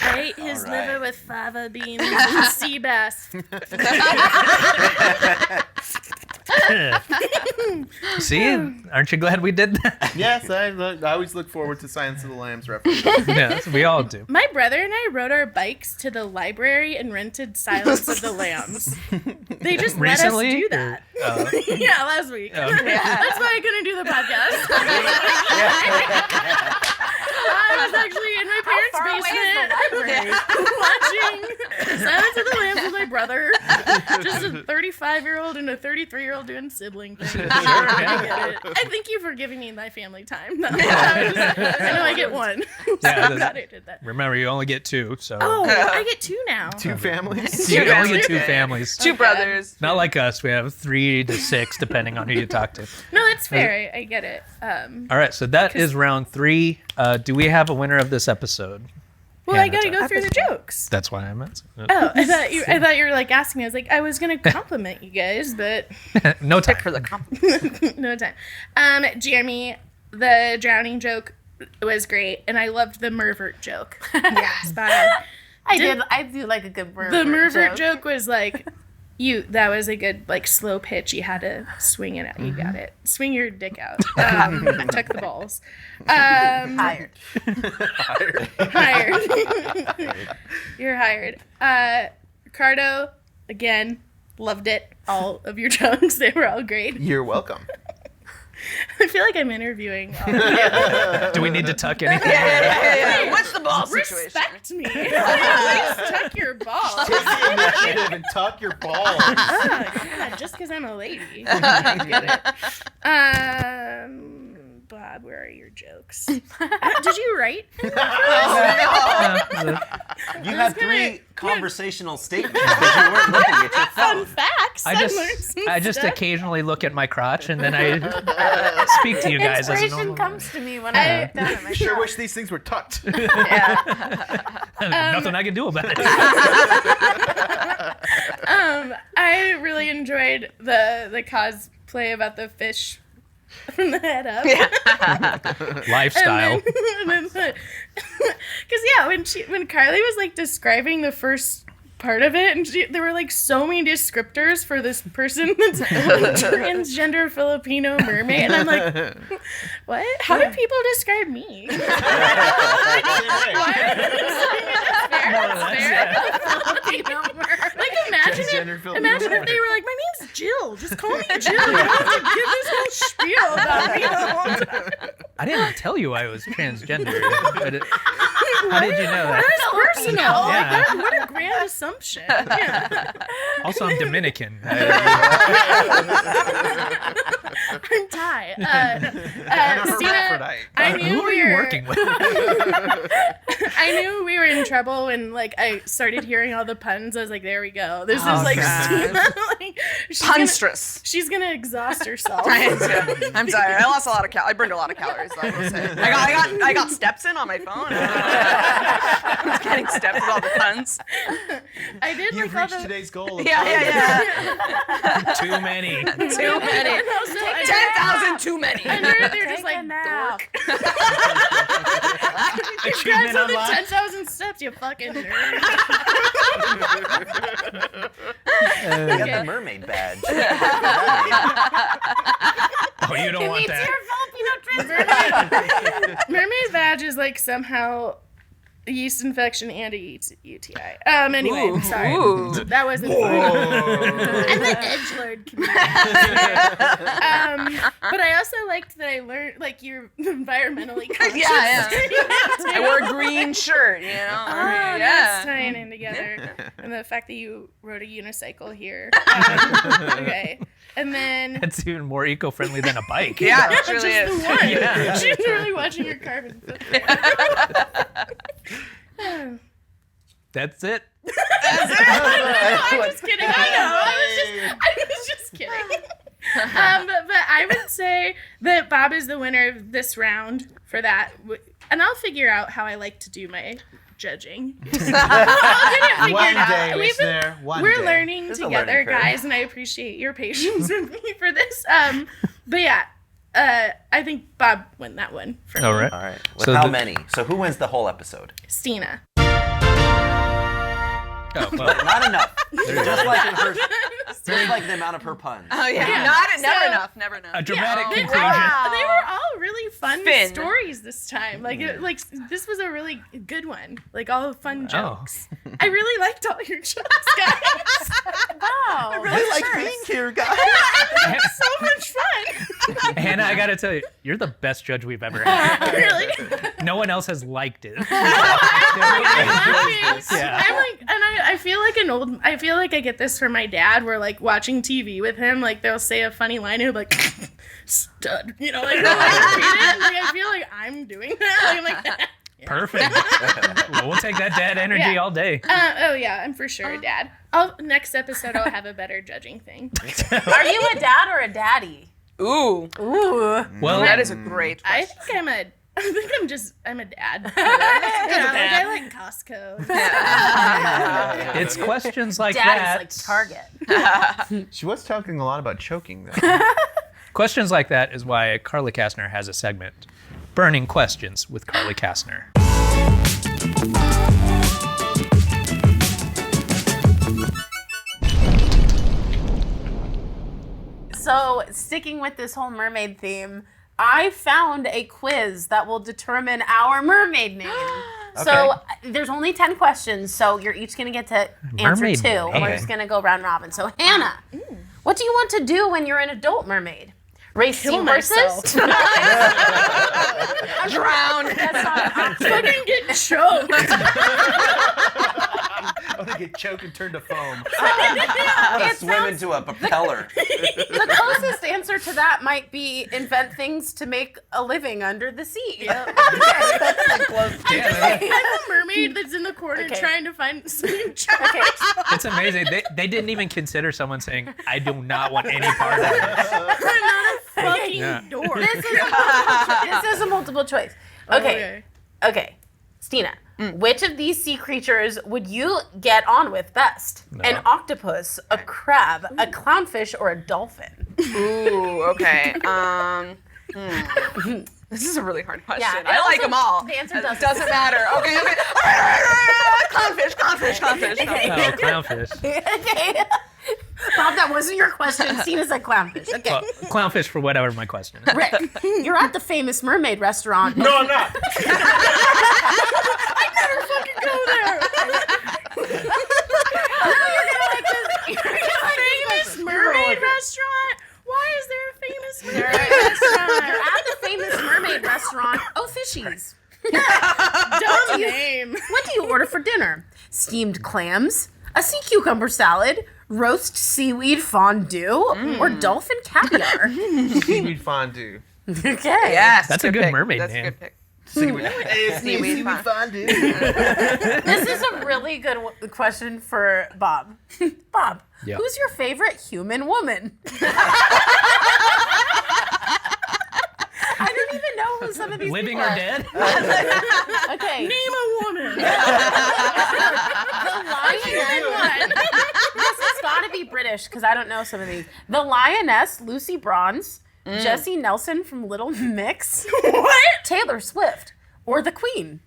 I ate his All right. liver with fava beans and sea bass. see, aren't you glad we did that? Yes, I always look forward to Silence of the Lambs references. Yes, we all do. My brother and I rode our bikes to the library and rented Silence of the Lambs. They just Recently? let us do that. Oh. Yeah, last week. Okay. That's why I couldn't do the podcast. I was actually in my parents' far away is basement watching Silence of the Lambs with my brother. Just a 35-year-old and a 33-year-old doing sibling things. Sure, I yeah. get it. I thank you for giving me my family time. though. I know I get one. So Yeah, I'm glad I did that. Remember, you only get two, so Oh, I get two now. Two families? you only families. get two families. Two brothers. Not like us. We have 3 to 6, depending on who you talk to. No, that's fair. I get it. All right, so that is round 3. Do we have a winner of this episode? Well, I Hannah, gotta go through the jokes. That's why I'm asking. Oh, I thought you were like asking me. I was like, I was gonna compliment you guys, but No time. For the compliment. no time. Jeremy, the drowning joke was great, and I loved the mervert joke. Yeah, spot on. I do like a good mervert The mervert joke was like, that was a good like slow pitch. You had to swing it out. You got it. Swing your dick out. Tuck the balls. Hired. Hired. You're hired. Ricardo, again, loved it. All of your jokes, they were all great. You're welcome. I feel like I'm interviewing all of you. Do we need to tuck anything? Yeah. What's the ball situation? Respect me. Please tuck your balls. Take the initiative and tuck your balls. Oh, God, just because I'm a lady. I get it. Bob, where are your jokes? Did you write? You had 3 conversational statements, but you weren't looking at your Fun phone. facts. I learned some just stuff. occasionally look at my crotch and then I speak to you guys as a Inspiration normal. comes to me when I look down at my Sure phone. wish these things were tucked. Nothing I can do about it. I really enjoyed the cosplay about the fish from the head up. Lifestyle. Because when Carly was like describing the first part of it, and there were like so many descriptors for this person that's a transgender Filipino mermaid, and I'm like, what? How do people describe me? Why are they saying it? That's fair. Filipino mermaid. Like Transgender Filipino imagine if they were like, my name's Jill. Just call me Jill. You don't have to give this whole spiel about me the whole time. I didn't tell you I was transgender. How did you know that? That's personal. Yeah. Like, what a grand assumption. Yeah. Also, I'm Dominican. I'm Thai. Hi. I'm a Steena, hermaphrodite. I knew Who are we you were working with? I knew we were in trouble when like I started hearing all the puns. I was like, there we go. This is like God. Steena. Like, Punstress. she's gonna exhaust herself. I'm sorry. I lost a lot of I burned a lot of calories. I will say. I got steps in on my phone. I was getting steps with all the puns. I did You've like all reached the today's goal. Of Too many. Too many. and also 10,000 too many. I heard they're just Take like a nap. Achievement Congrats on the unlocked. 10,000 steps, you fucking nerd. You got the mermaid badge. Oh, you don't want that. Mermaid badge is like somehow a yeast infection and a UTI. Anyway, sorry. Ooh. That wasn't fun. I'm the edgelord community. But I also liked that I learned like you're environmentally conscious. Yeah. I wore a green shirt, you know. Oh, yeah. that's tying in together. And the fact that you rode a unicycle here. Okay. And then That's even more eco-friendly than a bike. Yeah, it just really the is. one. Yeah. She's really watching your carbon footprint. That's it. I'm just kidding. I was just kidding. But I would say that Bob is the winner of this round for that. And I'll figure out how I like to do my judging. One day, We've been- listener. One We're day. learning There's a together, learning curve. guys, and I appreciate your patience with me for this. But yeah, I think Bob won that one for All me. right. All right. With So how the- many? So who wins the whole episode? Steena. Oh, well, Not enough. Just like in her, just like the amount of her puns. Oh yeah. Yeah. Never So- enough. Never enough. a dramatic They conclusion. were all really fun Finn. stories this time. Like, this was a really good one. Like, all fun Oh. jokes. I really liked all your jokes, guys. Wow. I really like being here, guys. So much fun. Hannah, I gotta tell you, you're the best judge we've ever had. Really? No one else has liked it. Yeah. I'm like, and I feel like I feel like I get this from my dad. Where like watching TV with him, like they'll say a funny line and he'll be like, stud, you know, like, they'll, like repeat it. And, like, I feel like I'm doing that. Like, I'm like, yeah. Perfect. Well, we'll take that dad energy Yeah. all day. Oh yeah, I'm for sure a dad. Next episode I'll have a better judging thing. Are you a dad or a daddy? Ooh. Ooh. Well, That is a great I question. think I'm a dad. Yeah, like I like Costco. it's questions like Daddy's that. like Target. She was talking a lot about choking, though. Questions like that is why Carly Kastner has a segment, Burning Questions with Carly Kastner. So, sticking with this whole mermaid theme, I found a quiz that will determine our mermaid name. So, there's only 10 questions, so you're each going to get to answer Mermaid 2. name. And we're just going to go round robin. So, Hannah, what do you want to do when you're an adult mermaid? Race Kill seahorses? Drown. That's not an option. Fucking get choked. I want to get choked and turned to foam. I want to It swim sounds- into a propeller. The closest answer to that might be invent things to make a living under the sea. I'm a mermaid that's in the corner Okay. trying to find something Okay. It's amazing. They didn't even consider someone saying, I do not want any part of this. fucking Yeah. door. This is a multiple choice. Okay. Steena, which of these sea creatures would you get on with best? An octopus, a crab, a clownfish, or a dolphin? Ooh. Okay. This is a really hard question. Yeah, I like them all. the answer It doesn't matter. Okay. All right. Clownfish. Oh, clownfish. Okay. Bob, that wasn't your question. Steena's a clownfish. Okay. Well, clownfish for whatever my question is. Rick, you're at the famous mermaid restaurant. No, I'm not. Famous mermaid restaurant? Why is there a famous mermaid restaurant? You're at the famous mermaid restaurant. Oh, fishies. Dumb name. What do you order for dinner? Steamed clams, a sea cucumber salad, roast seaweed fondue, or dolphin caviar? Seaweed fondue. Okay. Yes, That's a good pick. mermaid That's name. a good pick. Seaweed fondue. This is a really good question for Bob. Bob, Yeah. who's your favorite human woman? I don't even know who some of these Living people or are. dead? Okay. Name a woman. The lioness. This has got to be British because I don't know some of these. The lioness, Lucy Bronze, Jessie Nelson from Little Mix, What? Taylor Swift, or the Queen.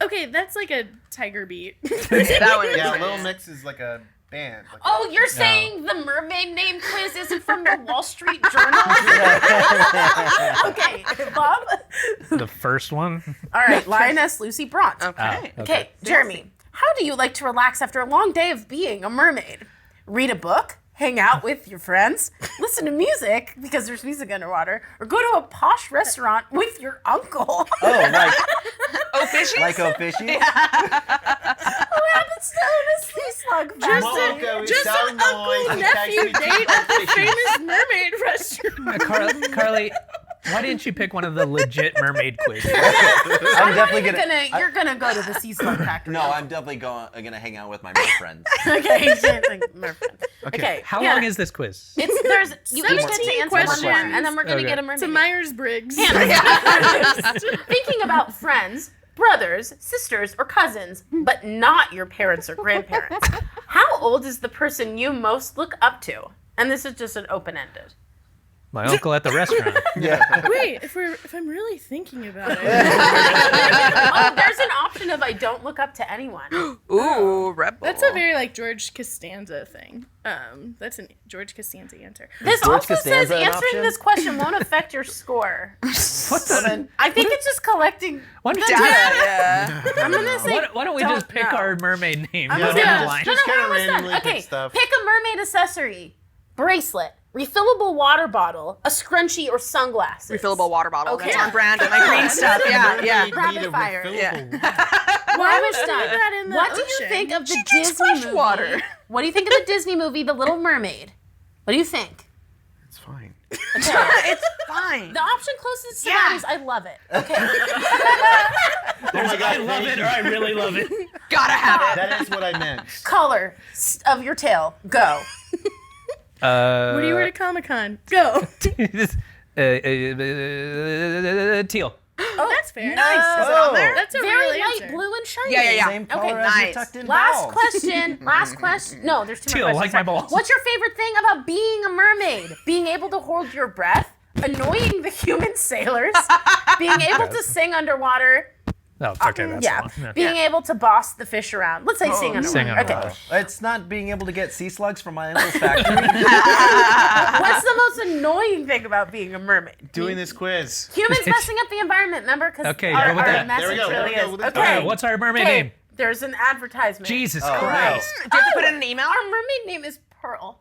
Okay, that's like a tiger beat. That one is Yeah, nice. Little Mix is like a band. Like Oh, you're saying the mermaid name quiz isn't from the Wall Street Journal? Okay, Bob. The first one? All right, lioness, Lucy Bronze. Okay. Okay, Jeremy, how do you like to relax after a long day of being a mermaid? Read a book, hang out with your friends, listen to music because there's music underwater, or go to a posh restaurant with your uncle. Oh, like Oh, fishies? like a fishy? Who happens to own a sea slug factory? Just an uncle-nephew date at the famous mermaid restaurant. Carly, why didn't you pick one of the legit mermaid quizzes? I'm definitely gonna. You're gonna go to the sea slug factory. No, I'm definitely gonna hang out with my mer friends. Okay, okay. How yeah. long is this quiz? There's you each get to 17 answer one more, questions. and then we're gonna Okay. get a mermaid. To Myers-Briggs. Thinking about friends, brothers, sisters, or cousins, but not your parents or grandparents. How old is the person you most look up to? And this is just an open-ended. My uncle at the restaurant. Yeah. Wait, if I'm really thinking about it. Oh, there's an option of I don't look up to anyone. Ooh, rebel. That's a very like George Costanza thing. That's a George Costanza answer. This George also says Costanza an answering option? this question won't affect your score. What the? I think it's just collecting. Why don't, Yeah. I'm gonna say. why don't we don't just pick know. our mermaid name? I'm Go gonna- down the no, line. no, Just we're kinda almost done. randomly pick Okay, stuff. pick a mermaid accessory: bracelet, refillable water bottle, a scrunchie, or sunglasses. Refillable water bottle. Okay. That's on brand and my green stuff. Yeah, yeah. Rapid fire. Yeah. We're almost put done. that in the What do you ocean? think of the She drinks Disney fresh movie? water. What do you think of the Disney movie, The Little Mermaid? What do you think? It's fine. It's fine. The option closest to Yeah. that is I love it. Okay. I love it or I really love it. Gotta have it. That is what I meant. Color of your tail. Go. What do you wear to Comic-Con? Go. Teal. Oh, that's fair. Nice. Is it on there? That's a Very real light answer. blue and shiny. Yeah, yeah, yeah. Same color Okay, as your nice. tucked in Last balls. question. Last question. No, there's two Teal, more like questions. my balls. What's your favorite thing about being a mermaid? Being able to hold your breath, annoying the human sailors, being able to sing underwater. Oh, okay, that's Yeah, the one. being able to boss the fish around. Let's say sing underwater. Sing underwater. Okay. It's not being able to get sea slugs from my uncle's factory. What's the most annoying thing about being a mermaid? Doing this quiz. Humans messing up the environment, remember? Because Okay, our, go with our that. message There we go, there really we go. is. Let's Okay. go. What's our mermaid Okay, name? there's an advertisement. Jesus Oh, Christ. Do you have to put in an email? Our mermaid name is Pearl.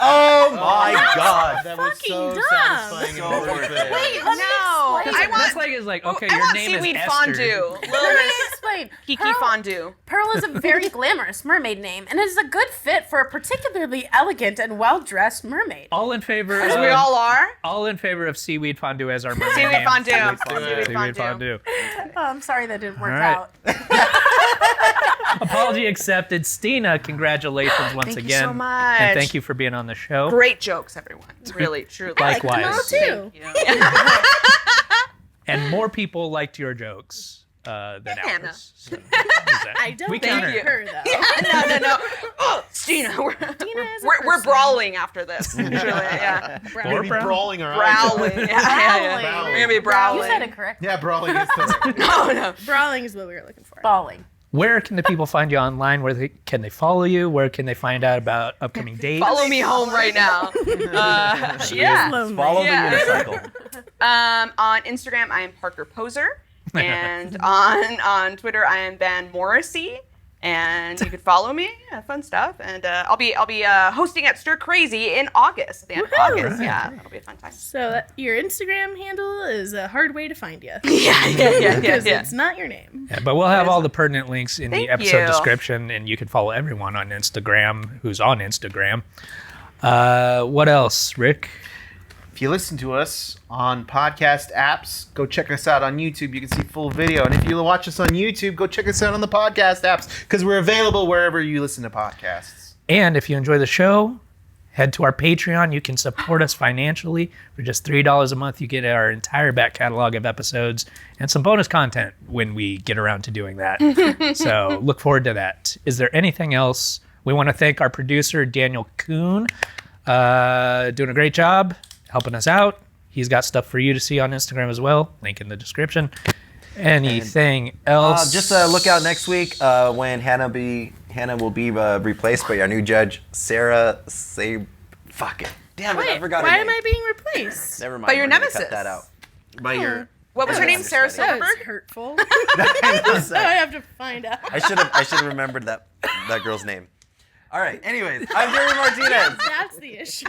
Oh my god. That was so dumb. satisfying So and worth worth it. it. Wait, let me No. explain. I want- That's like it's like okay, I your want name seaweed is Esther. fondue. Let Little me Miss explain. Kiki fondue. Pearl is a very glamorous mermaid name and is a good fit for a particularly elegant and well-dressed mermaid. All in favor As of we all are. all in favor of seaweed fondue as our mermaid Seaweed name. fondue. fondue. Seaweed fondue. Oh, I'm sorry that didn't work All right. out. Apology accepted. Steena, congratulations once Thank you again. so much. And thank you for being on the show. Great jokes, everyone. Really, truly. Likewise. Tomorrow too. Yeah. And more people liked your jokes than Hannah. ours. So, there's that. I don't We think counter. her though. No. Oh, Steena, is a we're person. brawling after this. Truly, yeah. Or We'll be brown. brawling our eyes out. Brawling. Yeah. Brawling. We're gonna be You brawling. said it correct. Yeah, brawling is the No. Brawling is what we were looking for. Bawling. Where can the people find you online? Can they follow you? Where can they find out about upcoming dates? Follow me home right now. Yeah. Lonely. Follow Yeah. the unicycle. On Instagram, I am Parker Poser, and on Twitter, I am Van Morrissey. And you could follow me, fun stuff. And I'll be hosting at Stir Crazy in August, at the end of August. Yeah, that'll be a fun time. So your Instagram handle is a hard way to find you. Yeah. Because it's not your name. Yeah, but we'll have all the pertinent links in the Thank episode you. description, and you can follow everyone on Instagram who's on Instagram. What else, Rick? If you listen to us on podcast apps, go check us out on YouTube. You can see full video. And if you watch us on YouTube, go check us out on the podcast apps because we're available wherever you listen to podcasts. And if you enjoy the show, head to our Patreon. You can support us financially. For just $3 a month, you get our entire back catalog of episodes and some bonus content when we get around to doing that. So look forward to that. Is there anything else? We want to thank our producer, Daniel Kuhn, doing a great job helping us out. He's got stuff for you to see on Instagram as well. Link in the description. Anything else? Just look out next week when Hannah will be replaced by our new judge, Sarah. Fuck it. Damn it, I forgot her Why name. am I being replaced? Never mind. By your we're gonna nemesis. Cut that out. By your. What was her name? Sarah That was Silverberg? hurtful. Now I have to find out. I should have remembered that girl's name. All right. Anyways, I'm Jeremy Martinez. That's the issue.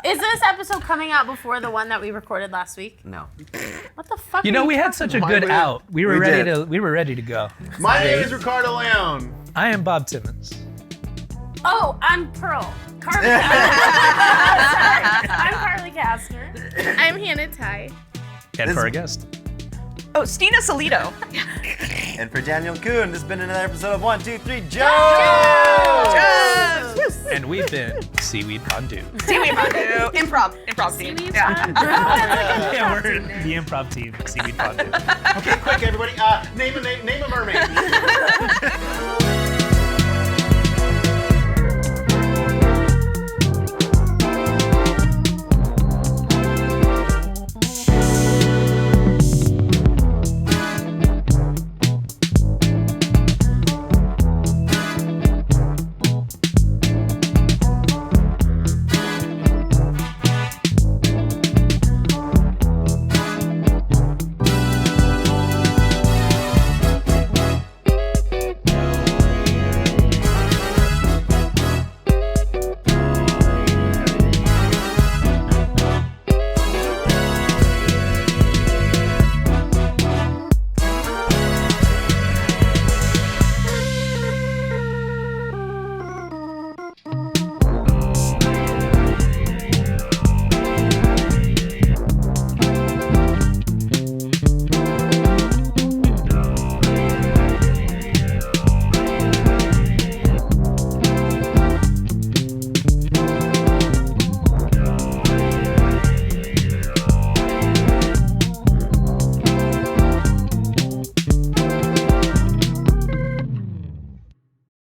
Is this episode coming out before the one that we recorded last week? No. What the fuck? You are know, we had talking such a about? good out. We were We ready did. to. We were ready to go. My name is Ricardo Leon. I am Bob Timmons. Oh, I'm Pearl. Carly. Sorry. I'm Carly Castor. I'm Hannah Ty. And for our guest. Oh, Steena Salido. And for Daniel Kuhn, this has been another episode of 1, 2, 3, Joe! Yes. And we've been Seaweed Fondue. Seaweed Fondue. Improv team. Seaweed Yeah. Fondue. Yeah, we're the improv team, Seaweed Fondue. Okay, quick, everybody. Name a mermaid.